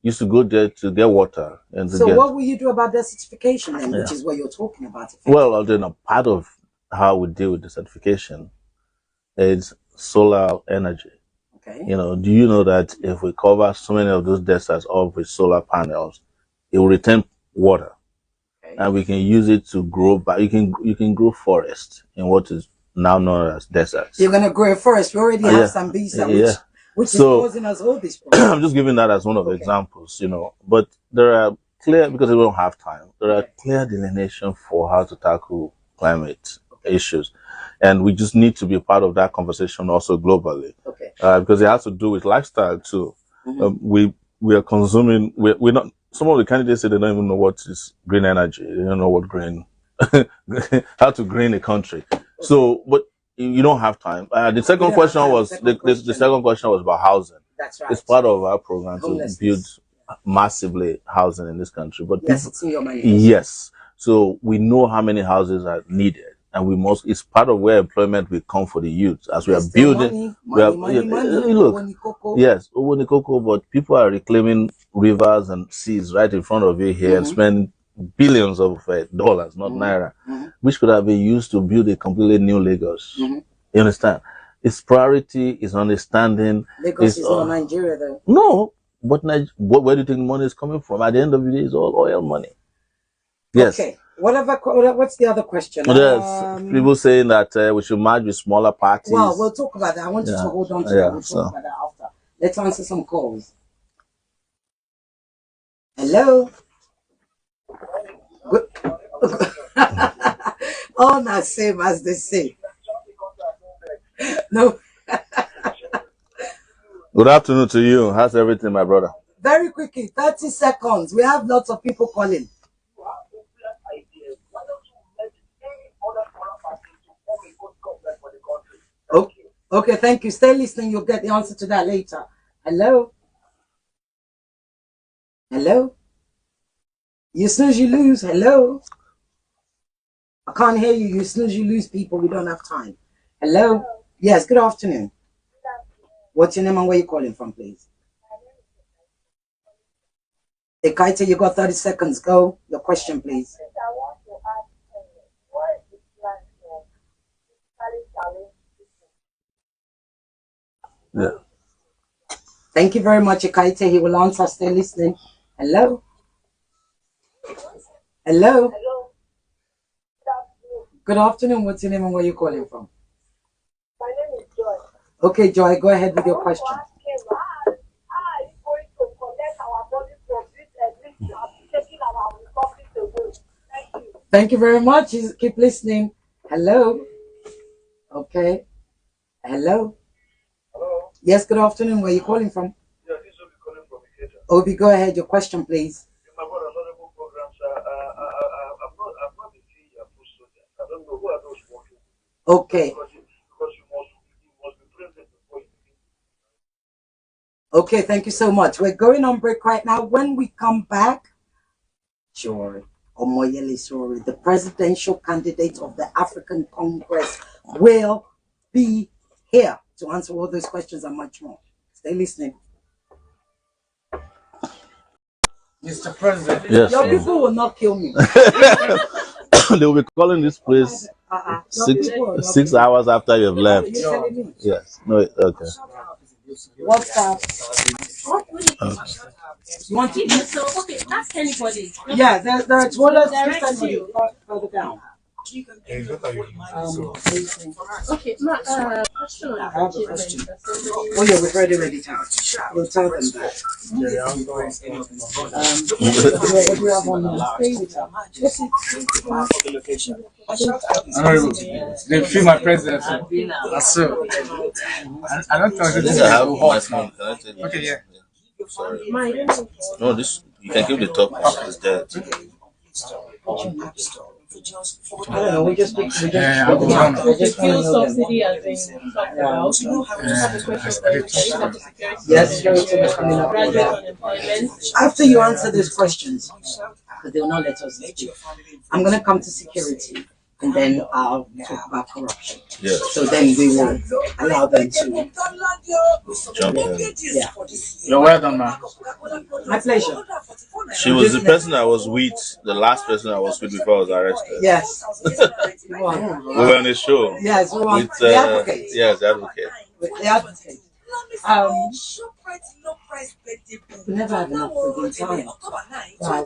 [SPEAKER 2] used to go there to get water. And
[SPEAKER 1] so what will you do about desertification then, which is what you're talking about?
[SPEAKER 2] Well, then a part of how we deal with desertification is solar energy.
[SPEAKER 1] Okay.
[SPEAKER 2] You know, do you know that if we cover so many of those deserts up with solar panels, it will retain water, and we can use it to grow. But you can grow forest in what is now known as deserts.
[SPEAKER 1] You're gonna grow a forest. We already have some bees, which is causing us all this problem.
[SPEAKER 2] I'm just giving that as one of the examples, you know. But there are clear, because we don't have time, there are clear delineation for how to tackle climate issues, and we just need to be a part of that conversation also globally.
[SPEAKER 1] Okay.
[SPEAKER 2] Because it has to do with lifestyle too. We are consuming. We're not. Some of the candidates say they don't even know what is green energy. They don't know what green, how to green a country. So, but you don't have time. The second question was the second question was about housing.
[SPEAKER 1] That's right.
[SPEAKER 2] It's part of our program to build massively housing in this country. But
[SPEAKER 1] yes, it's in your money.
[SPEAKER 2] Yes. So we know how many houses are needed, and we must. It's part of where employment will come for the youth as we are building.
[SPEAKER 1] Money,
[SPEAKER 2] yes, but people are reclaiming rivers and seas right in front of you here and spending billions of dollars, not naira, which could have been used to build a completely new Lagos. You understand? Its priority is understanding.
[SPEAKER 1] Lagos is not Nigeria, though.
[SPEAKER 2] No, but where do you think the money is coming from? At the end of the day, it's all oil money. Yes.
[SPEAKER 1] Okay. What's the other question?
[SPEAKER 2] There's people saying that we should merge with smaller parties.
[SPEAKER 1] Well, we'll talk about that. I want you to hold on to that. We'll talk about that after. Let's answer some calls. Hello. Oh, not same as they say. No.
[SPEAKER 2] Good afternoon to you. How's everything, my brother?
[SPEAKER 1] Very quickly, 30 seconds. We have lots of people calling. Okay, thank you. Stay listening. You'll get the answer to that later. Hello? Hello? You snooze, you lose. Hello? I can't hear you. You snooze, you lose, people. We don't have time. Hello? Yes, good afternoon. What's your name and where you calling from, please? Ekaita, you got 30 seconds. Go. Your question, please.
[SPEAKER 2] Yeah.
[SPEAKER 1] Thank you very much, Ekaita. He will answer. Stay listening. Hello? Hello? Good afternoon. What's your name and where you calling from?
[SPEAKER 9] My name is Joy.
[SPEAKER 1] Okay, Joy, go ahead with your question. Thank you very much. Keep listening. Hello? Okay. Hello?
[SPEAKER 9] Hello?
[SPEAKER 1] Yes, good afternoon. Where are you calling from?
[SPEAKER 9] Yeah, this will be calling from Ikeja.
[SPEAKER 1] Obi, go ahead. Your question, please.
[SPEAKER 9] My brother, honorable program, sir. I'm not the CEO of soldiers. I don't know who are those working.
[SPEAKER 1] Okay.
[SPEAKER 9] Because you must be present before you begin.
[SPEAKER 1] Okay, thank you so much. We're going on break right now. When we come back, Omoyele Sowore, the presidential candidate of the African Congress, will be here to answer all those questions and much more. Stay listening.
[SPEAKER 6] Mr. President.
[SPEAKER 2] Yes.
[SPEAKER 1] Your people will not kill me.
[SPEAKER 2] They will be calling this place 6 hours after you've left.
[SPEAKER 1] You're telling me.
[SPEAKER 2] Yes. No. Okay.
[SPEAKER 1] WhatsApp. You want to?
[SPEAKER 4] So, okay, ask anybody.
[SPEAKER 1] Yeah, there are toilets just anybody further down.
[SPEAKER 4] Okay, question
[SPEAKER 1] I have a question. Oh yeah, we've already read it out. We'll tell them that. What do you have on
[SPEAKER 6] They feel my presence. So, I don't know this is
[SPEAKER 2] I have
[SPEAKER 6] so
[SPEAKER 2] my
[SPEAKER 6] hot.
[SPEAKER 2] phone. Can I take
[SPEAKER 6] Okay, yeah.
[SPEAKER 2] Sorry. No, this you can keep the top part. It's there.
[SPEAKER 1] I don't know, we just
[SPEAKER 6] Yeah, I'll go down.
[SPEAKER 1] I just want to
[SPEAKER 4] fuel
[SPEAKER 1] know them.
[SPEAKER 4] subsidy has been talked about. I just have a question for you.
[SPEAKER 1] Yes, security was coming up.
[SPEAKER 4] Graduate unemployment.
[SPEAKER 1] After you answer those questions, because they will not let us speak, I'm going to come to security and then I'll talk about corruption.
[SPEAKER 2] Yeah.
[SPEAKER 1] So then we will allow them to
[SPEAKER 2] Jump in.
[SPEAKER 1] Yeah.
[SPEAKER 6] You're well done, man.
[SPEAKER 1] My pleasure.
[SPEAKER 2] She was the person I was with, the last person I was with before I was arrested.
[SPEAKER 1] Yes.
[SPEAKER 2] We were on a show.
[SPEAKER 1] Yes, we want
[SPEAKER 2] With,
[SPEAKER 1] the advocate.
[SPEAKER 2] yes, the advocate.
[SPEAKER 1] With the advocate. We never have enough for time. Wow,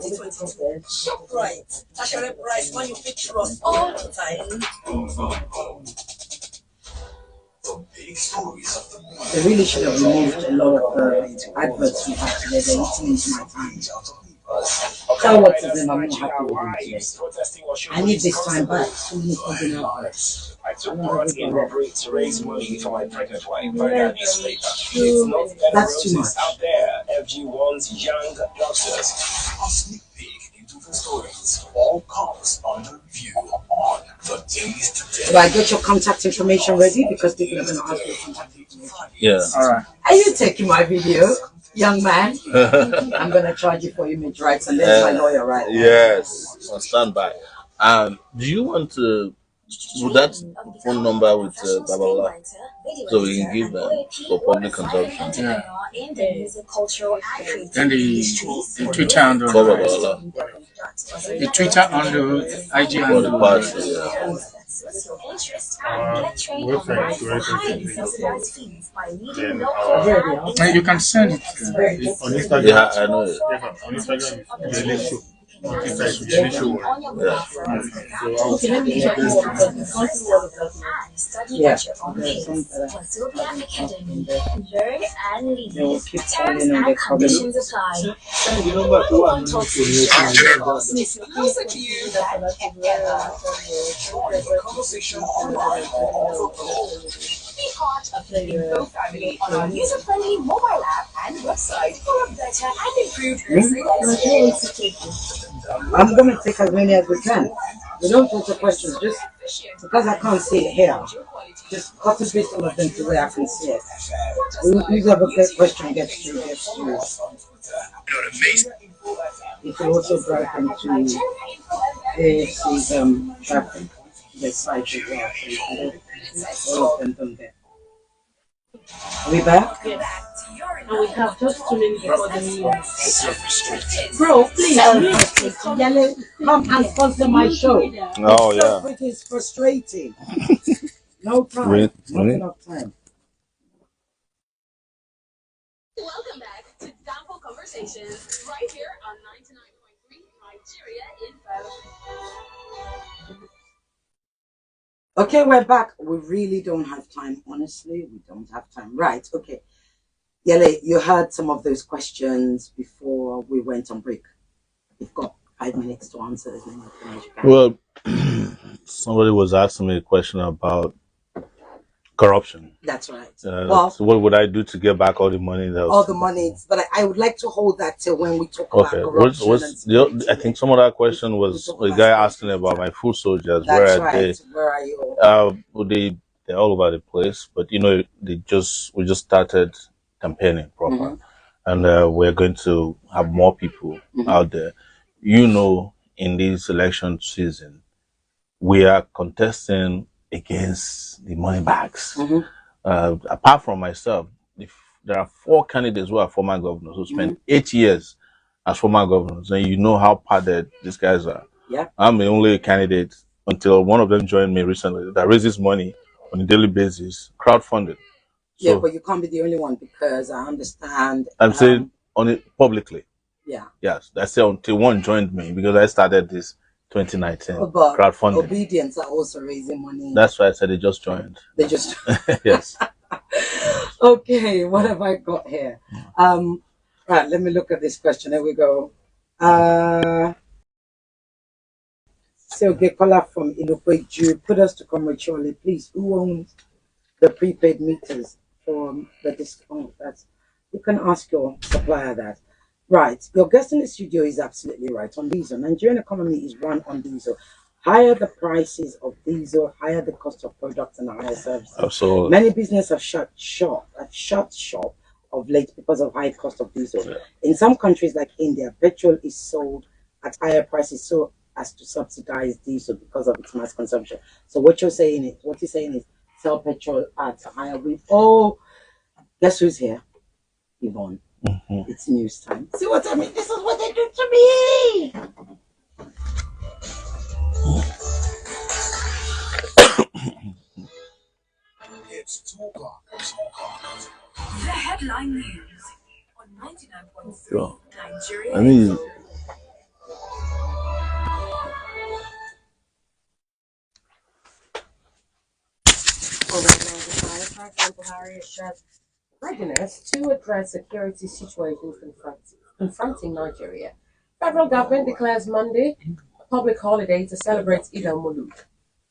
[SPEAKER 1] they really should have removed a lot of the adverts we have today. They're eating into my time. Tell what to them, I'm not happy with them today. I need this time back. So many fucking adverts.
[SPEAKER 5] I took part in robbery to raise money for my pregnant wife. By that newspaper. It's not better
[SPEAKER 1] That's too
[SPEAKER 5] roses
[SPEAKER 1] much.
[SPEAKER 5] out there. FG1's young youngsters. A sneak peek into the stories. All comes under view on the Days Today.
[SPEAKER 1] Do I get your contact information ready? Because people are going to ask you contact information.
[SPEAKER 2] Yeah.
[SPEAKER 6] All right.
[SPEAKER 1] Are you taking my video, young man? I'm going to charge you for image rights, and there's my lawyer right now.
[SPEAKER 2] Yes. On standby. Do you want to put that phone number with Babala so we can give them for public consumption?
[SPEAKER 6] Yeah. Then the Twitter handle.
[SPEAKER 2] For Babala.
[SPEAKER 6] The Twitter handle, IG
[SPEAKER 2] For the
[SPEAKER 6] handle.
[SPEAKER 2] party.
[SPEAKER 6] And you can send it.
[SPEAKER 2] Yeah, I know it.
[SPEAKER 4] Okay, let me check more because the country was of that.
[SPEAKER 1] Yeah.
[SPEAKER 3] They will keep calling on the conditions apply.
[SPEAKER 5] Closer to you than ever. Join the conversation online all over the world.
[SPEAKER 3] Be part of the Info family on our user-friendly mobile app and website for a better and improved
[SPEAKER 1] I'm going to take as many as we can. We don't answer questions just because I can't see it here. Just copy paste all of them to where I can see it. Whoever question gets to. It will also drive them to AFC's traffic, the site as well. So all of them done there. Are we back?
[SPEAKER 4] And we have just 2 minutes before the meeting. Bro, please.
[SPEAKER 1] Yale, come and sponsor my show.
[SPEAKER 2] Oh, yeah.
[SPEAKER 1] It is frustrating. No time.
[SPEAKER 2] Really?
[SPEAKER 1] Not enough time.
[SPEAKER 3] Welcome back to Downfall Conversations, right here on 99.3 Nigeriainfo.
[SPEAKER 1] Okay, we're back. We really don't have time. Honestly, we don't have time. Right, okay. Yele, you heard some of those questions before we went on break. You've got 5 minutes to answer as many as you can.
[SPEAKER 2] Well, somebody was asking me a question about corruption.
[SPEAKER 1] That's right.
[SPEAKER 2] So what would I do to get back all the money that was
[SPEAKER 1] all the money, but I would like to hold that till when we talk about corruption.
[SPEAKER 2] I think some of that question was a guy asking about my food soldiers.
[SPEAKER 1] That's
[SPEAKER 2] where
[SPEAKER 1] right. Where are you?
[SPEAKER 2] They're all over the place, but we just started campaigning proper, and we're going to have more people out there. In this election season, we are contesting against the money bags. Apart from myself, if there are 4 candidates who are former governors who spent 8 years as former governors, and you know how padded these guys are.
[SPEAKER 1] Yeah.
[SPEAKER 2] I'm the only candidate until one of them joined me recently that raises money on a daily basis, crowdfunded.
[SPEAKER 1] Yeah,
[SPEAKER 2] So
[SPEAKER 1] but you can't be the only one because I understand.
[SPEAKER 2] I'm saying on it publicly.
[SPEAKER 1] Yeah.
[SPEAKER 2] Yes, I say until one joined me because I started this 2019
[SPEAKER 1] But
[SPEAKER 2] crowdfunding.
[SPEAKER 1] obedience are also raising money.
[SPEAKER 2] That's why I said they just joined.
[SPEAKER 1] They just
[SPEAKER 2] yes.
[SPEAKER 1] Okay, what have I got here? Right, let me look at this question. There we go. So Gekola from Ilopeju, put us to congratulate, please. Who owns the prepaid meters from the discount? That's you can ask your supplier that. Right, your guest in the studio is absolutely right on diesel. Nigerian economy is run on diesel. Higher the prices of diesel, higher the cost of products and higher services.
[SPEAKER 2] Absolutely.
[SPEAKER 1] Many businesses have shut shop of late because of high cost of diesel.
[SPEAKER 2] Yeah.
[SPEAKER 1] In some countries like India, petrol is sold at higher prices so as to subsidize diesel because of its mass consumption. So what you're saying is sell petrol at a higher rate. Oh, guess who's here? Yvonne.
[SPEAKER 2] Mm-hmm.
[SPEAKER 1] It's news time. See what I mean? This is what they do to me.
[SPEAKER 5] It's 2 o'clock.
[SPEAKER 3] The headline news on 99.3
[SPEAKER 2] Sure.
[SPEAKER 3] Nigeria.
[SPEAKER 4] Readiness to address security situation confronting Nigeria. Federal government declares Monday a public holiday to celebrate Eid al-Mulud.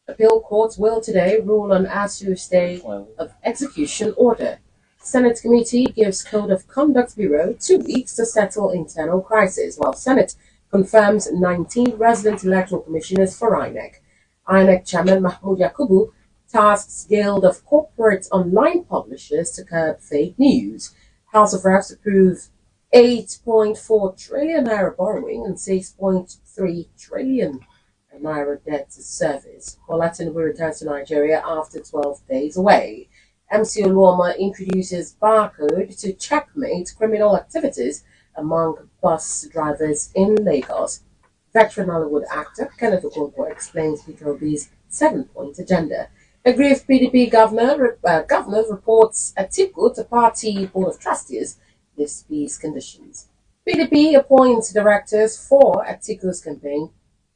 [SPEAKER 4] Appeal courts will today rule on ASU's stay of execution order. Senate committee gives Code of Conduct Bureau 2 weeks to settle internal crisis, while Senate confirms 19 resident electoral commissioners for INEC. INEC chairman Mahmoud Yakubu tasks Guild of Corporate Online Publishers to curb fake news. House of Reps approved 8.4 trillion naira borrowing and 6.3 trillion naira debt service. Bola Tinubu returns to Nigeria after 12 days away. MC Oluoma introduces barcode to checkmate criminal activities among bus drivers in Lagos. Veteran Hollywood actor Kenneth Okonkwo explains Peter Obi's 7-point agenda. Aggrieved PDP governor reports Atiku to party board of trustees lists these conditions. PDP appoints directors for Atiku's campaign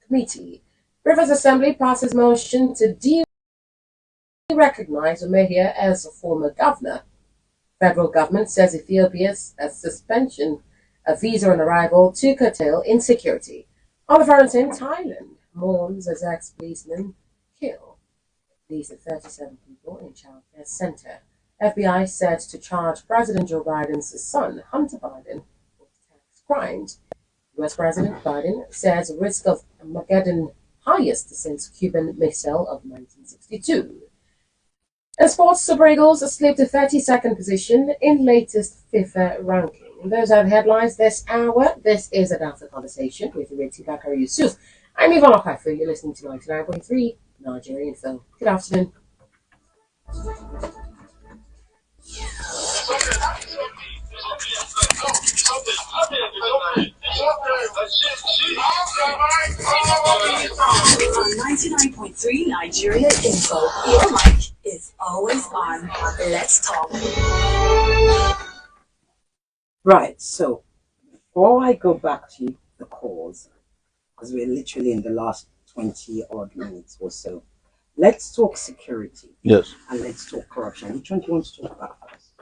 [SPEAKER 4] committee. Rivers Assembly passes motion to de-recognize Umehia as a former governor. Federal government says Ethiopia's suspension of visa on arrival to curtail insecurity. Oliver in Thailand mourns as ex-policeman killed. These are 37 people in childcare center. FBI said to charge President Joe Biden's son, Hunter Biden, with tax crimes. U.S. President Biden says risk of Armageddon highest since Cuban Missile of 1962. In sports, Super Eagles slipped to 32nd position in latest FIFA ranking. And those are the headlines this hour. This is a Dance Conversation with Riti Bakari Yusuf. I'm Yvonne Okafu. You're listening to 99.3 Nigeriainfo. Good afternoon.
[SPEAKER 3] On 99.3 Nigeriainfo, your mic is always on. Let's talk.
[SPEAKER 1] Right, so before I go back to the cause, because we're literally in the last 20 odd minutes or so, let's talk security.
[SPEAKER 2] Yes.
[SPEAKER 1] And let's talk corruption. Which one do you want to talk about first?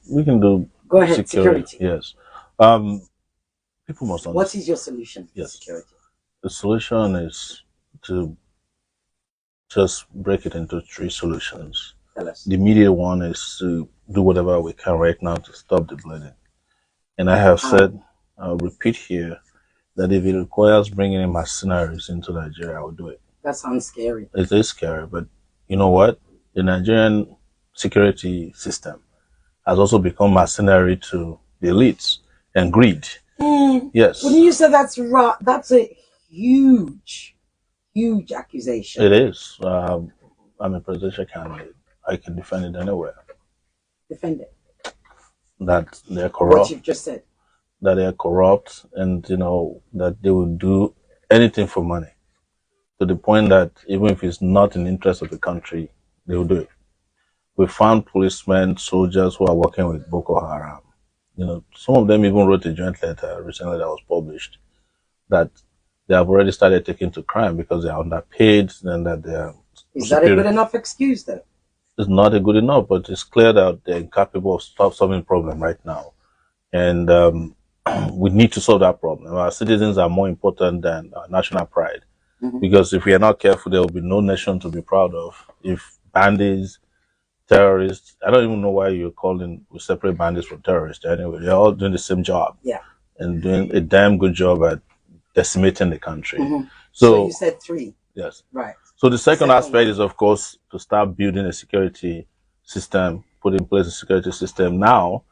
[SPEAKER 2] We can do
[SPEAKER 1] Go ahead, security.
[SPEAKER 2] Yes. People must understand.
[SPEAKER 1] What is your solution for
[SPEAKER 2] Yes.
[SPEAKER 1] security?
[SPEAKER 2] The solution is to just break it into 3 solutions.
[SPEAKER 1] Tell us.
[SPEAKER 2] The immediate one is to do whatever we can right now to stop the bleeding. And I have said, I'll repeat here, that if it requires bringing in mercenaries into Nigeria, I will do it.
[SPEAKER 1] That sounds scary.
[SPEAKER 2] It is scary, but you know what? The Nigerian security system has also become mercenary to the elites and greed. Yes.
[SPEAKER 1] When you say that's right, that's a huge accusation.
[SPEAKER 2] It is. I'm a presidential candidate. I can defend it anywhere.
[SPEAKER 1] Defend it.
[SPEAKER 2] That they're corrupt.
[SPEAKER 1] What you've just said.
[SPEAKER 2] That they're corrupt, and that they will do anything for money, to the point that even if it's not in the interest of the country, they will do it. We found policemen, soldiers who are working with Boko Haram. You know, some of them even wrote a joint letter recently that was published that they have already started taking to crime because they are underpaid and that they are
[SPEAKER 1] Is that a good enough excuse, though?
[SPEAKER 2] It's not a good enough, but it's clear that they're incapable of solving the problem right now. And we need to solve that problem. Our citizens are more important than our national pride. Because if we are not careful, there will be no nation to be proud of. If bandits, terrorists, I don't even know why you're calling we separate bandits from terrorists. Anyway, they're all doing the same job.
[SPEAKER 1] Yeah.
[SPEAKER 2] And doing a damn good job at decimating the country.
[SPEAKER 1] So you said 3.
[SPEAKER 2] Yes.
[SPEAKER 1] Right.
[SPEAKER 2] So the second aspect is, of course, to start building a security system, put in place a security system now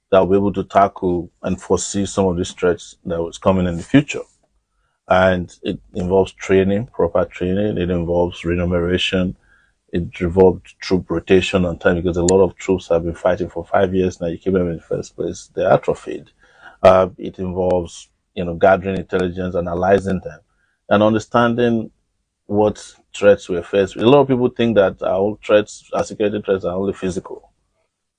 [SPEAKER 2] that will be able to tackle and foresee some of these threats that was coming in the future. And it involves training, proper training. It involves remuneration. It involves troop rotation on time because a lot of troops have been fighting for 5 years now. You keep them in the first place, they're atrophied. It involves, gathering intelligence, analyzing them, and understanding what threats we're faced with. A lot of people think that our security threats are only physical,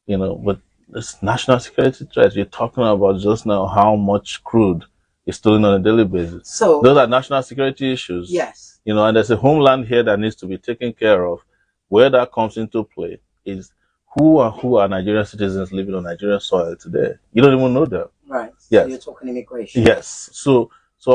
[SPEAKER 2] but it's national security threats. You're talking about just now how much crude is stolen on a daily basis.
[SPEAKER 1] So
[SPEAKER 2] those are national security issues.
[SPEAKER 1] Yes.
[SPEAKER 2] And there's a homeland here that needs to be taken care of. Where that comes into play is who are Nigerian citizens living on Nigerian soil today. You don't even know them.
[SPEAKER 1] Right.
[SPEAKER 2] Yes.
[SPEAKER 1] So you're talking immigration.
[SPEAKER 2] Yes. So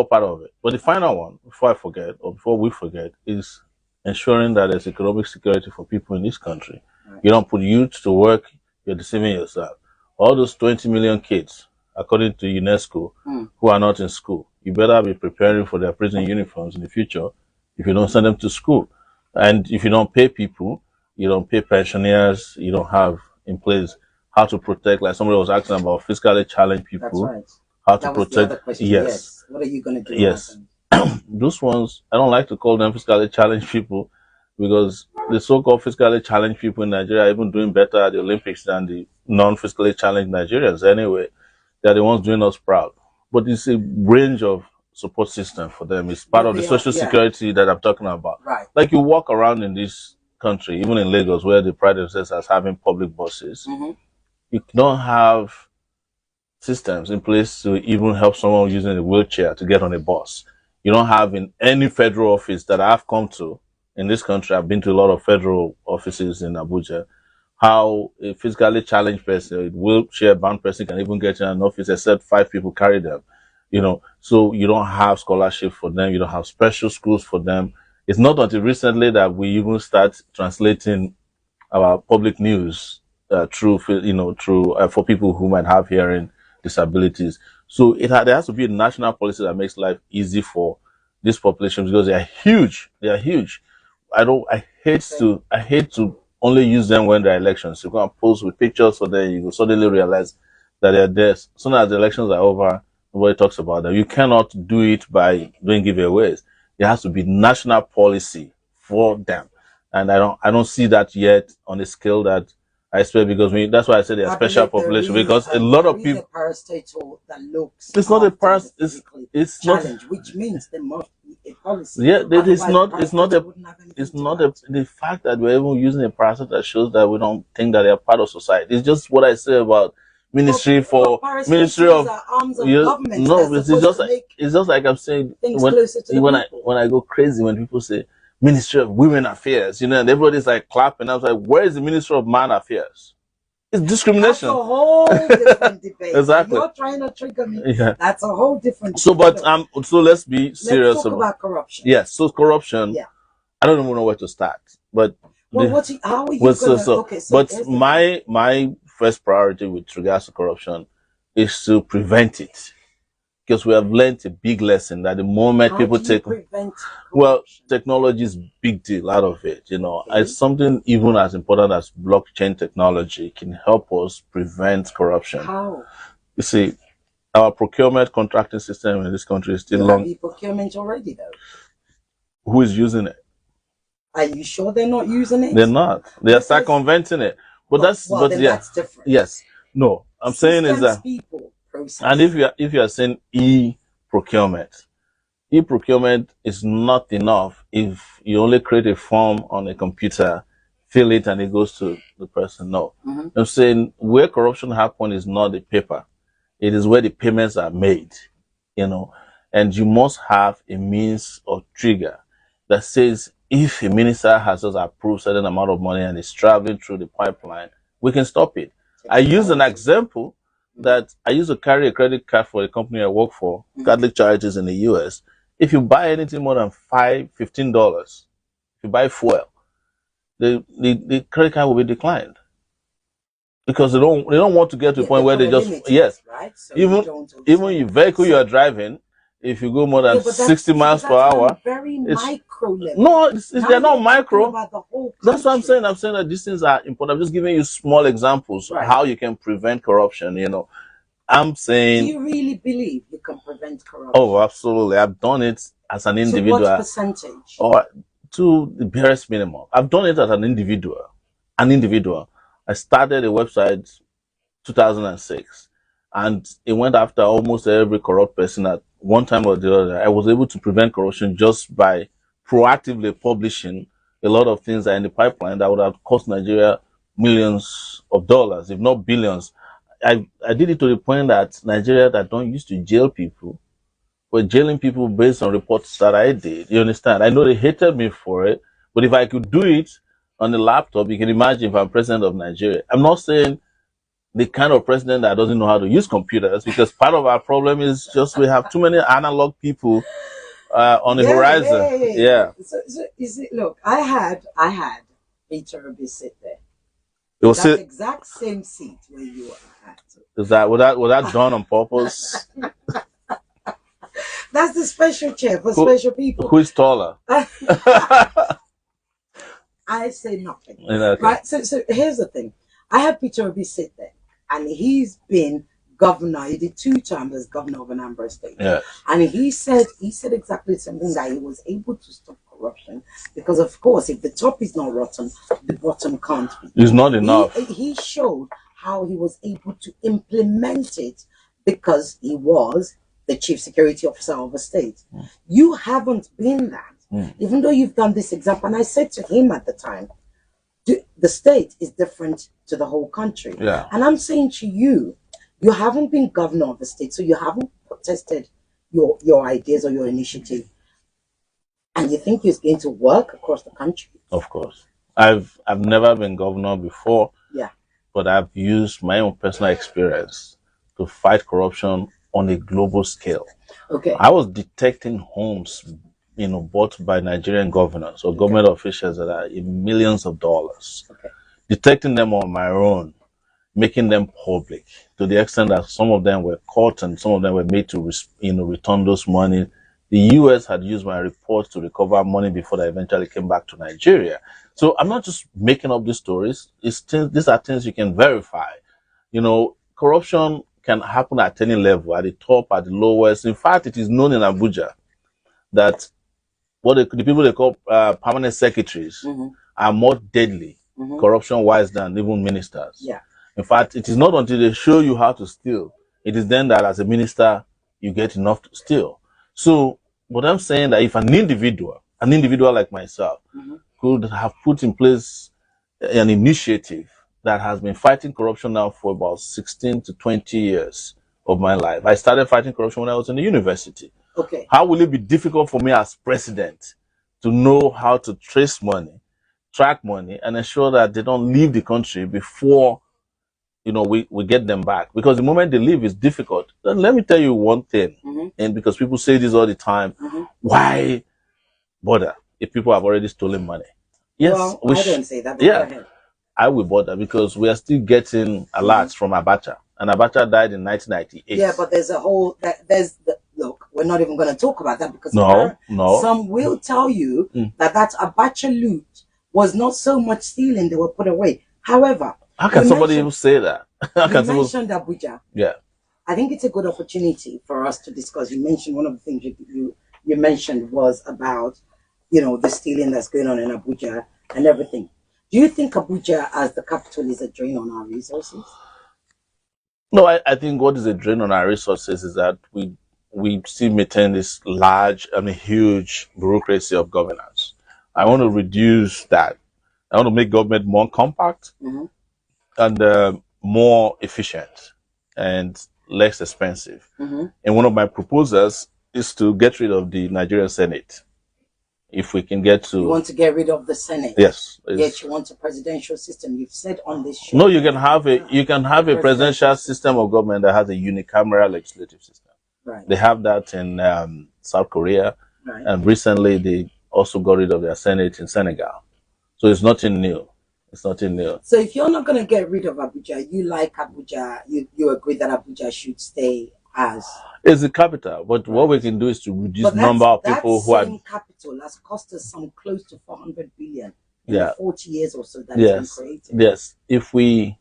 [SPEAKER 2] part of it. But the final one, before we forget, is ensuring that there's economic security for people in this country. Right. You don't put youth to work, you're deceiving yourself. All those 20 million kids, according to UNESCO, who are not in school, you better be preparing for their prison uniforms in the future if you don't send them to school. And if you don't pay people, you don't pay pensioners, you don't have in place how to protect, like somebody was asking about fiscally challenged people.
[SPEAKER 1] That's right.
[SPEAKER 2] How to protect.
[SPEAKER 1] Yes. What are you going to do?
[SPEAKER 2] Yes. Those ones, I don't like to call them fiscally challenged people because the so-called fiscally challenged people in Nigeria are even doing better at the Olympics than the non-fiscally challenged Nigerians. Anyway, they're the ones doing us proud. But it's a range of support system for them. It's part of the social security that I'm talking about.
[SPEAKER 1] Right.
[SPEAKER 2] Like you walk around in this country, even in Lagos, where they pride themselves as having public buses, you don't have systems in place to even help someone using a wheelchair to get on a bus. You don't have in any federal office that I've come to in this country. I've been to a lot of federal offices in Abuja. How a physically challenged person, a wheelchair-bound person can even get in an office except 5 people carry them. So you don't have scholarship for them. You don't have special schools for them. It's not until recently that we even start translating our public news through for people who might have hearing disabilities. So there has to be a national policy that makes life easy for these populations because they are huge. They are huge. I hate to only use them when there are elections. You can post with pictures for them, you will suddenly realize that they're there. As soon as the elections are over, nobody talks about them. You cannot do it by doing giveaways. There has to be national policy for them. And I don't see that yet on a scale that I expect, because that's why I said they're a special population, because a lot of people.
[SPEAKER 1] Parastatal that looks.
[SPEAKER 2] It's not a it's
[SPEAKER 1] challenge,
[SPEAKER 2] not,
[SPEAKER 1] which means there must be a policy.
[SPEAKER 2] Yeah, it's not the fact that we're even using a parastatal that shows that we don't think that they're part of society. It's just what I say about ministry of
[SPEAKER 1] arms of government.
[SPEAKER 2] No, it's just like I'm saying when I go crazy when people say Ministry of Women Affairs, and everybody's like clapping. I was like, where is the Ministry of Man Affairs? It's discrimination.
[SPEAKER 1] That's a whole different debate.
[SPEAKER 2] Exactly.
[SPEAKER 1] You're trying to trigger me. Yeah. That's a whole different
[SPEAKER 2] debate. So let's be serious.
[SPEAKER 1] Let's talk about corruption.
[SPEAKER 2] Yes. So corruption. Yeah. I don't even know where to start. But
[SPEAKER 1] how are you going
[SPEAKER 2] my first priority with regards to corruption is to prevent it. Because we have learned a big lesson that the moment people take, technology is a big deal out of it. It's something even as important as blockchain technology can help us prevent corruption.
[SPEAKER 1] How?
[SPEAKER 2] You see, our procurement contracting system in this country is still long.
[SPEAKER 1] Procurement already, though.
[SPEAKER 2] Who is using it?
[SPEAKER 1] Are you sure they're not using it?
[SPEAKER 2] They're not. They are circumventing it. But that's
[SPEAKER 1] different.
[SPEAKER 2] Yes. No, I'm saying is that. And if you are saying e-procurement is not enough if you only create a form on a computer, fill it and it goes to the person. No. I'm saying where corruption happens is not the paper. It is where the payments are made, you know, and you must have a means or trigger that says if a minister has just approved certain amount of money and is traveling through the pipeline, we can stop it. I use an example that I used to carry a credit card for a company I work for, Catholic Charities in the US. If you buy anything more than $15, if you buy fuel, the credit card will be declined. Because they don't want to get to a point where they just
[SPEAKER 1] right? So
[SPEAKER 2] even your vehicle you are driving, if you go more than 60 miles per hour,
[SPEAKER 1] very micro level.
[SPEAKER 2] no, they're not micro.
[SPEAKER 1] About the whole
[SPEAKER 2] That's what I'm saying. I'm saying that these things are important. I'm just giving you small examples of how you can prevent corruption. You know, I'm saying.
[SPEAKER 1] Do you really believe you can prevent corruption?
[SPEAKER 2] Oh, absolutely. I've done it as an individual.
[SPEAKER 1] To what percentage?
[SPEAKER 2] Or to the barest minimum. I've done it as an individual. I started a website 2006, and it went after almost every corrupt person at one time or the other. I was able to prevent corruption just by proactively publishing a lot of things that are in the pipeline that would have cost Nigeria millions of dollars, if not billions. I did it to the point that Nigeria that don't used to jail people were jailing people based on reports that I did. You understand? I know they hated me for it, but if I could do it on the laptop, you can imagine if I'm president of Nigeria. I'm not saying the kind of president that doesn't know how to use computers, because part of our problem is just we have too many analog people on the horizon. Yeah.
[SPEAKER 1] So is it? Look, I had Peter Obi sit there.
[SPEAKER 2] That
[SPEAKER 1] exact same seat where you were at.
[SPEAKER 2] Was that done on purpose?
[SPEAKER 1] That's the special chair for special people.
[SPEAKER 2] Who is taller?
[SPEAKER 1] I say nothing.
[SPEAKER 2] Okay.
[SPEAKER 1] Right. So here's the thing. I had Peter Obi sit there, and he's been governor. He did 2 terms as governor of Anambra State.
[SPEAKER 2] Yeah.
[SPEAKER 1] And he said exactly something, that he was able to stop corruption because, of course, if the top is not rotten, the bottom can't be.
[SPEAKER 2] It's not enough.
[SPEAKER 1] He showed how he was able to implement it because he was the chief security officer of a state. You haven't been that, even though you've done this example. And I said to him at the time, the state is different to the whole country.
[SPEAKER 2] Yeah.
[SPEAKER 1] And I'm saying to you, you haven't been governor of the state, so you haven't tested your ideas or your initiative. And you think it's going to work across the country?
[SPEAKER 2] Of course. I've never been governor before.
[SPEAKER 1] Yeah.
[SPEAKER 2] But I've used my own personal experience to fight corruption on a global scale.
[SPEAKER 1] Okay.
[SPEAKER 2] I was detecting homes, bought by Nigerian governors or government officials that are in millions of dollars.
[SPEAKER 1] Okay.
[SPEAKER 2] Detecting them on my own, making them public to the extent that some of them were caught and some of them were made to return those money. The US had used my report to recover money before they eventually came back to Nigeria. So I'm not just making up these stories. These are things you can verify. Corruption can happen at any level, at the top, at the lowest. In fact, it is known in Abuja that the people they call permanent secretaries are more deadly corruption-wise than even ministers.
[SPEAKER 1] Yeah.
[SPEAKER 2] In fact, it is not until they show you how to steal, it is then that as a minister, you get enough to steal. So what I'm saying that if an individual like myself could have put in place an initiative that has been fighting corruption now for about 16 to 20 years of my life. I started fighting corruption when I was in the university.
[SPEAKER 1] Okay.
[SPEAKER 2] How will it be difficult for me as president to know how to trace money, track money, and ensure that they don't leave the country before we get them back? Because the moment they leave is difficult. Then let me tell you one thing, and because people say this all the time, why bother if people have already stolen money? Yes,
[SPEAKER 1] well, I don't say that. But
[SPEAKER 2] yeah, go ahead. I will bother because we are still getting alerts from Abacha, and Abacha died in 1998.
[SPEAKER 1] Yeah, but there's a whole look. We're not even going to talk about that because
[SPEAKER 2] no.
[SPEAKER 1] Some will tell you that Abacha loot was not so much stealing; they were put away. However,
[SPEAKER 2] how can somebody even say that?
[SPEAKER 1] You mentioned Abuja.
[SPEAKER 2] Yeah,
[SPEAKER 1] I think it's a good opportunity for us to discuss. You mentioned one of the things you mentioned was about the stealing that's going on in Abuja and everything. Do you think Abuja as the capital is a drain on our resources?
[SPEAKER 2] No, I think what is a drain on our resources is that we still maintain this huge bureaucracy of governance. I want to reduce that I want to make government more compact and more efficient and less expensive. And one of my proposals is to get rid of the Nigerian Senate. If we can get to...
[SPEAKER 1] You want to get rid of the Senate?
[SPEAKER 2] Yes.
[SPEAKER 1] Yet you want a presidential system. You've said on this show.
[SPEAKER 2] No, you can have a presidential system of government that has a unicameral legislative system.
[SPEAKER 1] Right.
[SPEAKER 2] They have that in South Korea.
[SPEAKER 1] Right.
[SPEAKER 2] And recently they also got rid of their Senate in Senegal. So it's nothing new. It's nothing new.
[SPEAKER 1] So if you're not going to get rid of Abuja, you like Abuja, you agree that Abuja should stay as...
[SPEAKER 2] It's the capital, but what we can do is to reduce the number of people who are...
[SPEAKER 1] That capital has cost us some close to 400 billion in the 40 years or so that it's been created.
[SPEAKER 2] Yes, if we,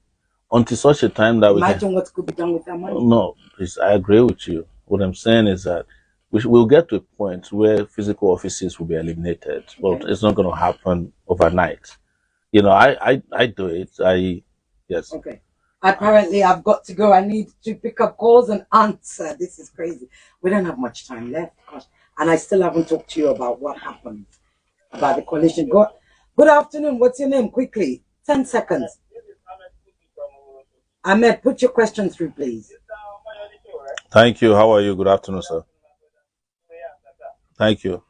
[SPEAKER 2] until such a time that
[SPEAKER 1] Imagine what could be done with that money.
[SPEAKER 2] No, please, I agree with you. What I'm saying is that we'll get to a point where physical offices will be eliminated, but it's not going to happen overnight. You know, I do it. Yes.
[SPEAKER 1] Okay. Apparently, I've got to go. I need to pick up calls and answer. This is crazy. We don't have much time left. Gosh. And I still haven't talked to you about what happened, about the coalition. Good afternoon. What's your name? Quickly. 10 seconds. Ahmed, put your question through, please.
[SPEAKER 2] Thank you. How are you? Good afternoon, sir. Thank you.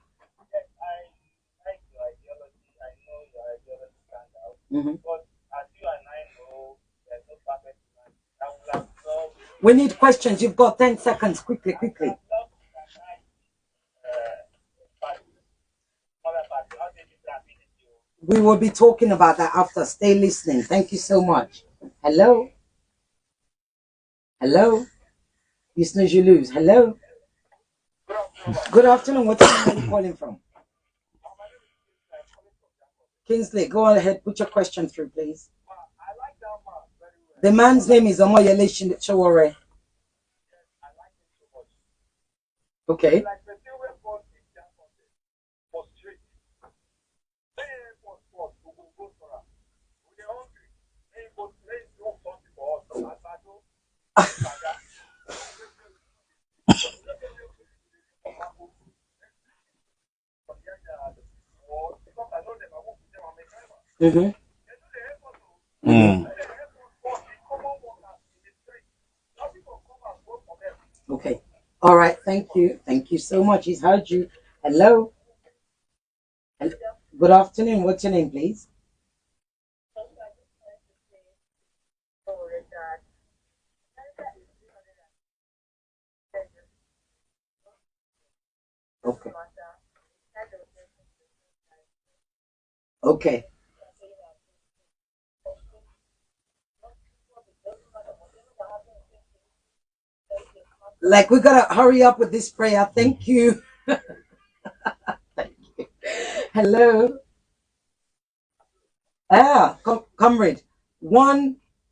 [SPEAKER 1] We need questions. You've got 10 seconds. Quickly. We will be talking about that after. Stay listening. Thank you so much. Hello? You snooze, you lose. Hello? Good afternoon. What are you calling from? Kingsley, go ahead. Put your question through, please. The man's name is Omoyele Sowore. Okay. Okay. All right. Thank you. Thank you so much. He's heard you. Hello. Good afternoon. What's your name, please? Okay. Okay. Like, we gotta hurry up with this prayer. Thank you. Thank you. Hello. Comrade.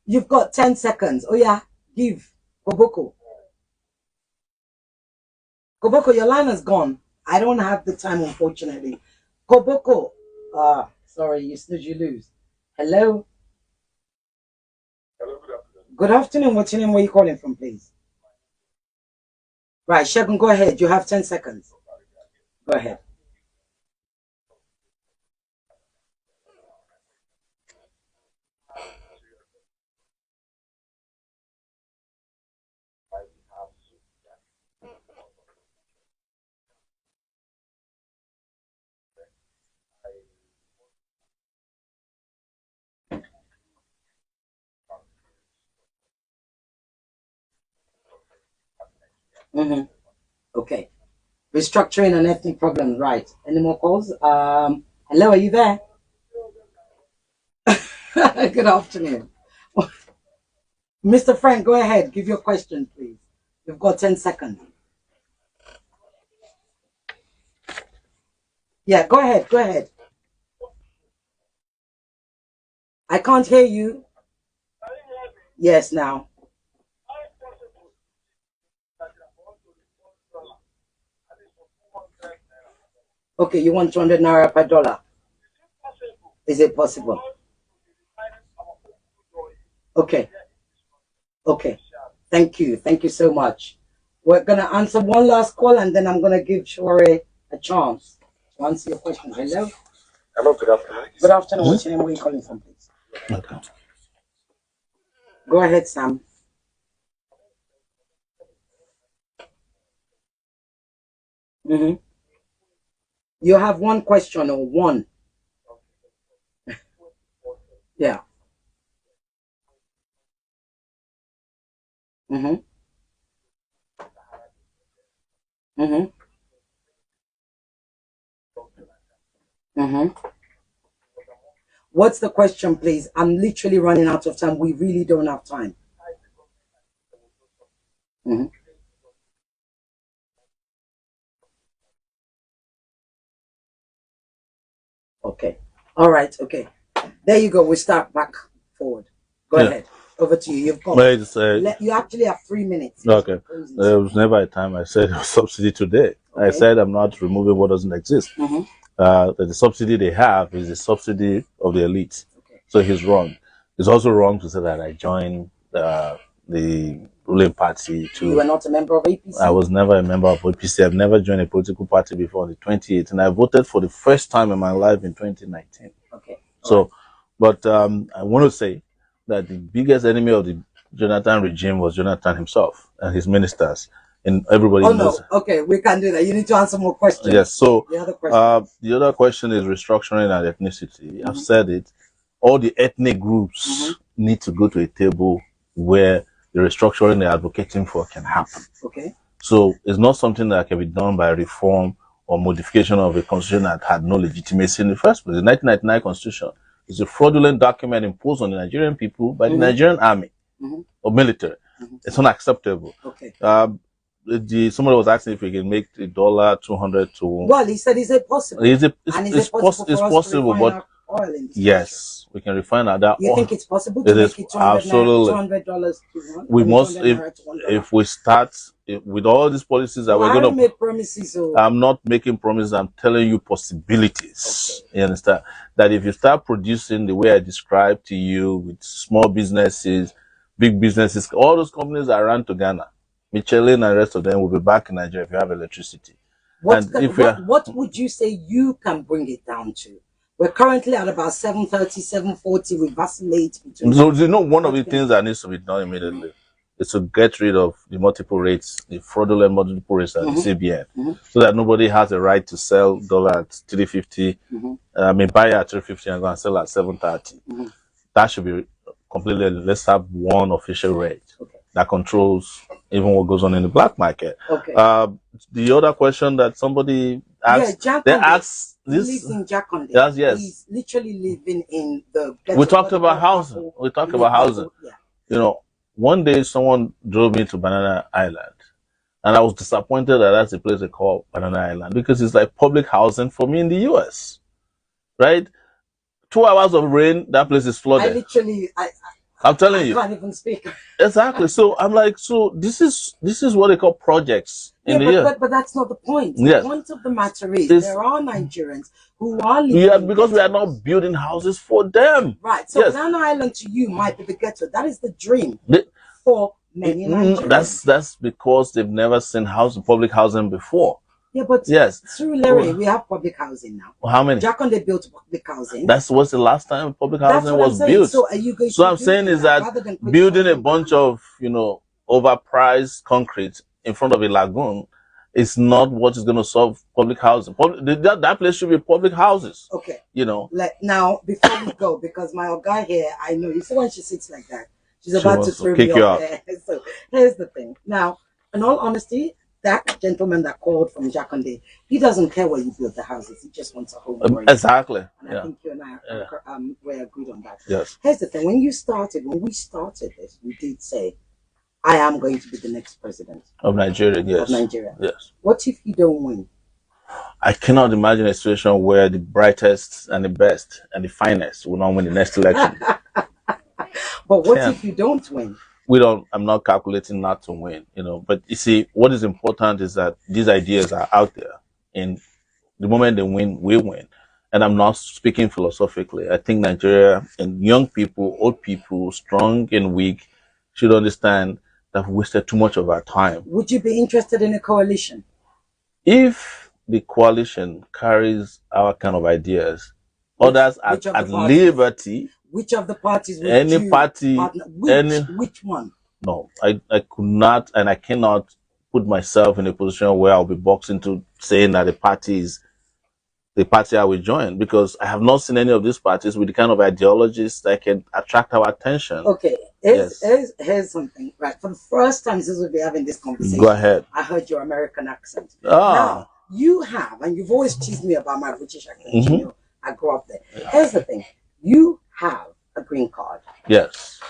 [SPEAKER 1] You've got 10 seconds. Oh yeah, give. Koboko, your line is gone. I don't have the time, unfortunately. Koboko. Sorry, you snooze, you lose. Hello.
[SPEAKER 9] Hello, good afternoon.
[SPEAKER 1] Good afternoon. What's your name? Where are you calling from, please? Right, Shegun, go ahead. You have 10 seconds. Go ahead. Okay. Restructuring and ethnic problems, right. Any more calls? Hello, are you there? Good afternoon. Mr. Frank, go ahead. Give your question, please. You've got 10 seconds. Yeah, go ahead. I can't hear you. Yes, now. Okay, you want 200 naira per dollar? Is it possible? Okay. Thank you so much. We're gonna answer one last call and then I'm gonna give Sowore a chance to answer your question. Hello.
[SPEAKER 9] Hello, good afternoon.
[SPEAKER 1] Good afternoon. What's your name? Where are you calling from, please?
[SPEAKER 2] Okay.
[SPEAKER 1] Go ahead, Sam. You have one question or one? Yeah. Mm-hmm. Mm-hmm. Mm-hmm. What's the question, please? I'm literally running out of time. We really don't have time. Mm-hmm. Okay. All right. Okay. There you go. We start back forward. Go ahead. Over to you. You've got. You actually have 3 minutes.
[SPEAKER 2] Okay. There was never a time I said subsidy today. Okay. I said I'm not removing what doesn't exist.
[SPEAKER 1] Mm-hmm.
[SPEAKER 2] The subsidy they have is the subsidy of the elite. Okay. So he's wrong. It's also wrong to say that I joined the ruling party.
[SPEAKER 1] You were not a member of APC?
[SPEAKER 2] I was never a member of APC. I've never joined a political party before in 2018. I voted for the first time in my life in 2019.
[SPEAKER 1] Okay.
[SPEAKER 2] So, but I want to say that the biggest enemy of the Jonathan regime was Jonathan himself and his ministers. And everybody knows.
[SPEAKER 1] No. Okay, we can do that. You need to answer more questions.
[SPEAKER 2] Yes. So
[SPEAKER 1] the
[SPEAKER 2] other question is restructuring and ethnicity. I've said it. All the ethnic groups need to go to a table where the restructuring they're advocating for can happen.
[SPEAKER 1] Okay.
[SPEAKER 2] So it's not something that can be done by reform or modification of a constitution that had no legitimacy in the first place. The 1999 constitution is a fraudulent document imposed on the Nigerian people by the Nigerian army or military. It's unacceptable.
[SPEAKER 1] Okay.
[SPEAKER 2] Somebody was asking if we can make the dollar 200 to.
[SPEAKER 1] Well, he said, is it possible?
[SPEAKER 2] It's possible, but yes, we can refine that.
[SPEAKER 1] You think it's possible to make it $200 to
[SPEAKER 2] we must, if we start with all these policies that we're going to
[SPEAKER 1] make promises.
[SPEAKER 2] I'm not making promises. I'm telling you possibilities. Okay. You understand that if you start producing the way I described to you with small businesses, big businesses, all those companies that run to Ghana, Michelin and the rest of them will be back in Nigeria if you have electricity.
[SPEAKER 1] What would you say you can bring it down to? We're currently at about 730, 740. We vacillate between.
[SPEAKER 2] So, one of the things that needs to be done immediately is to get rid of the multiple rates, the fraudulent multiple rates at the CBN, so that nobody has a right to sell dollar at 350. Buy at 350 and go and sell at 730. That should be completely. Let's have one official rate that controls even what goes on in the black market.
[SPEAKER 1] Okay.
[SPEAKER 2] The other question that somebody asked, they asked.
[SPEAKER 1] He lives in Jakonde.
[SPEAKER 2] Yes.
[SPEAKER 1] He's literally living in the.
[SPEAKER 2] We talked about housing. Yeah. One day someone drove me to Banana Island, and I was disappointed that that's the place they call Banana Island because it's like public housing for me in the U.S. Right? 2 hours of rain, that place is flooded. I'm telling you.
[SPEAKER 1] I can't even speak.
[SPEAKER 2] Exactly. So I'm like, so this is what they call projects in the year.
[SPEAKER 1] But that's not the point.
[SPEAKER 2] Yes.
[SPEAKER 1] The point of the matter is there are Nigerians who are living.
[SPEAKER 2] Yeah, because we are not building houses for them.
[SPEAKER 1] Right. So Banana Island to you might be the ghetto. That is the dream for many Nigerians.
[SPEAKER 2] That's because they've never seen public housing before.
[SPEAKER 1] Yeah, but through Larry, we have public housing now.
[SPEAKER 2] How many?
[SPEAKER 1] Jakonde built public housing.
[SPEAKER 2] That's what's the last time public housing was built.
[SPEAKER 1] So are you going
[SPEAKER 2] I'm saying is that building a bunch of, overpriced concrete in front of a lagoon is not what is going to solve public housing. That place should be public houses.
[SPEAKER 1] Okay.
[SPEAKER 2] Now,
[SPEAKER 1] before we go, because my guy here, I know, you see when she sits like that, she's about to throw me off there. So here's the thing. Now, in all honesty, that gentleman that called from Jakonde, he doesn't care where you build the houses. He just wants a home.
[SPEAKER 2] Exactly.
[SPEAKER 1] And I think you and I were agreed on that.
[SPEAKER 2] Yes.
[SPEAKER 1] Here's the thing. When we started this, we did say, I am going to be the next president.
[SPEAKER 2] Of Nigeria, yes.
[SPEAKER 1] Of Nigeria.
[SPEAKER 2] Yes.
[SPEAKER 1] What if you don't win?
[SPEAKER 2] I cannot imagine a situation where the brightest and the best and the finest will not win the next election.
[SPEAKER 1] But what if you don't win?
[SPEAKER 2] I'm not calculating not to win, but you see, what is important is that these ideas are out there, and the moment they win, we win. And I'm not speaking philosophically. I think Nigeria and young people, old people, strong and weak, should understand that we wasted too much of our time.
[SPEAKER 1] Would you be interested in a coalition?
[SPEAKER 2] If the coalition carries our kind of ideas, Others
[SPEAKER 1] Which
[SPEAKER 2] at,
[SPEAKER 1] of the
[SPEAKER 2] at
[SPEAKER 1] parties?
[SPEAKER 2] liberty.
[SPEAKER 1] Which of the parties would
[SPEAKER 2] Any
[SPEAKER 1] you
[SPEAKER 2] party,
[SPEAKER 1] partner? Which one?
[SPEAKER 2] No, I could not and I cannot put myself in a position where I'll be boxed into saying that the party is the party I will join, because I have not seen any of these parties with the kind of ideologies that can attract our attention.
[SPEAKER 1] Okay, here's something. Right, for the first time since we'll be having this conversation,
[SPEAKER 2] go ahead.
[SPEAKER 1] I heard your American accent.
[SPEAKER 2] Ah.
[SPEAKER 1] Now, you have, and you've always teased me about my British accent. You know, I grew up there. Here's the thing. You have a green card.
[SPEAKER 2] Yes.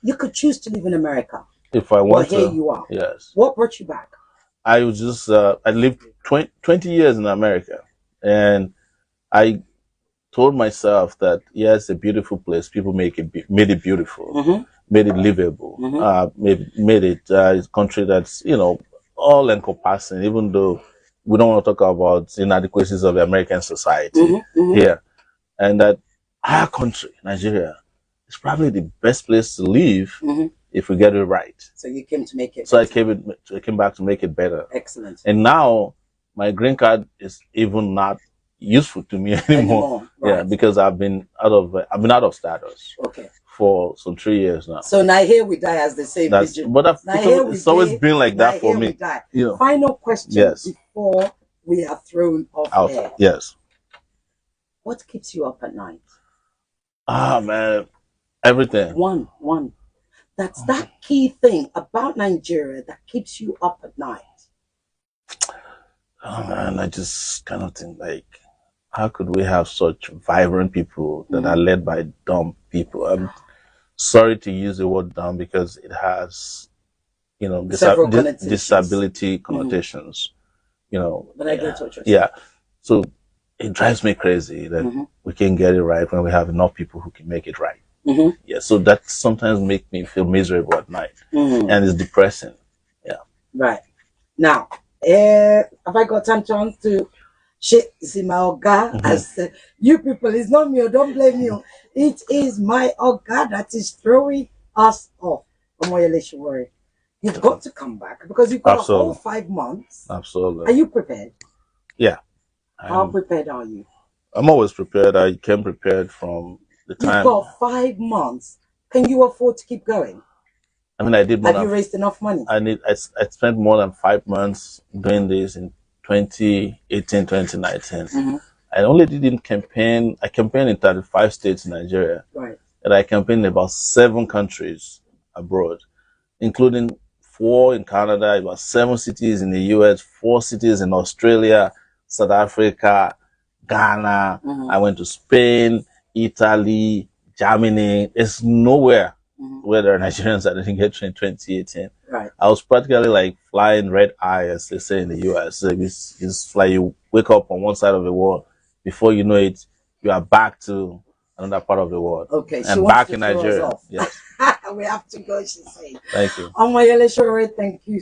[SPEAKER 1] You could choose to live in America.
[SPEAKER 2] If I want to.
[SPEAKER 1] Here you are.
[SPEAKER 2] Yes.
[SPEAKER 1] What brought you back?
[SPEAKER 2] I was just, I lived 20 years in America. And I told myself that, yes, a beautiful place. People made it beautiful, made it livable, made it a country that's, all encompassing, even though we don't want to talk about inadequacies of the American society here. And that our country, Nigeria, is probably the best place to live if we get it right. So
[SPEAKER 1] you came to make it
[SPEAKER 2] better.
[SPEAKER 1] So
[SPEAKER 2] I came back to make it better.
[SPEAKER 1] Excellent.
[SPEAKER 2] And now my green card is even not useful to me anymore. Right. Yeah, because I've been out of status.
[SPEAKER 1] Okay.
[SPEAKER 2] For some 3 years now.
[SPEAKER 1] So now here we die, as they say.
[SPEAKER 2] But it's always been like that for me.
[SPEAKER 1] Final question before we are thrown off air.
[SPEAKER 2] Yes.
[SPEAKER 1] What keeps you up at night?
[SPEAKER 2] Man, everything.
[SPEAKER 1] One. That's that key thing about Nigeria that keeps you up at night.
[SPEAKER 2] Oh man, I just kind of think like, how could we have such vibrant people that are led by dumb people? I'm sorry to use the word dumb because it has, disability connotations.
[SPEAKER 1] But I get what you're saying.
[SPEAKER 2] Yeah. So it drives me crazy that we can get it right when we have enough people who can make it right. Yeah. So that sometimes makes me feel miserable at night, and it's depressing. Yeah.
[SPEAKER 1] Right. Now, have I got time to see my Oga? As you people, it's not me, don't blame you. It is my Oga that is throwing us off. Omoyele Sowore, you've got to come back because you've got a whole 5 months.
[SPEAKER 2] Absolutely.
[SPEAKER 1] Are you prepared?
[SPEAKER 2] Yeah.
[SPEAKER 1] How prepared are you?
[SPEAKER 2] I'm always prepared. I came prepared from the time.
[SPEAKER 1] You've got 5 months. Can you afford to keep going?
[SPEAKER 2] I mean, I did more.
[SPEAKER 1] Have you raised enough money?
[SPEAKER 2] I spent more than 5 months doing this in 2018, 2019. I only didn't campaign. I campaigned in 35 states in Nigeria.
[SPEAKER 1] Right.
[SPEAKER 2] And I campaigned in about 7 countries abroad, including 4 in Canada, about 7 cities in the US, 4 cities in Australia, South Africa, Ghana. I went to Spain, Italy, Germany. It's nowhere where there are Nigerians that didn't get trained in 2018.
[SPEAKER 1] Right.
[SPEAKER 2] I was practically like flying red eye, as they say in the US. So it's like you wake up on one side of the world, before you know it, you are back to another part of the world.
[SPEAKER 1] Okay,
[SPEAKER 2] and back in Nigeria. Yes.
[SPEAKER 1] We have to go, she said.
[SPEAKER 2] Thank you.
[SPEAKER 1] Omoyele Sowore, thank you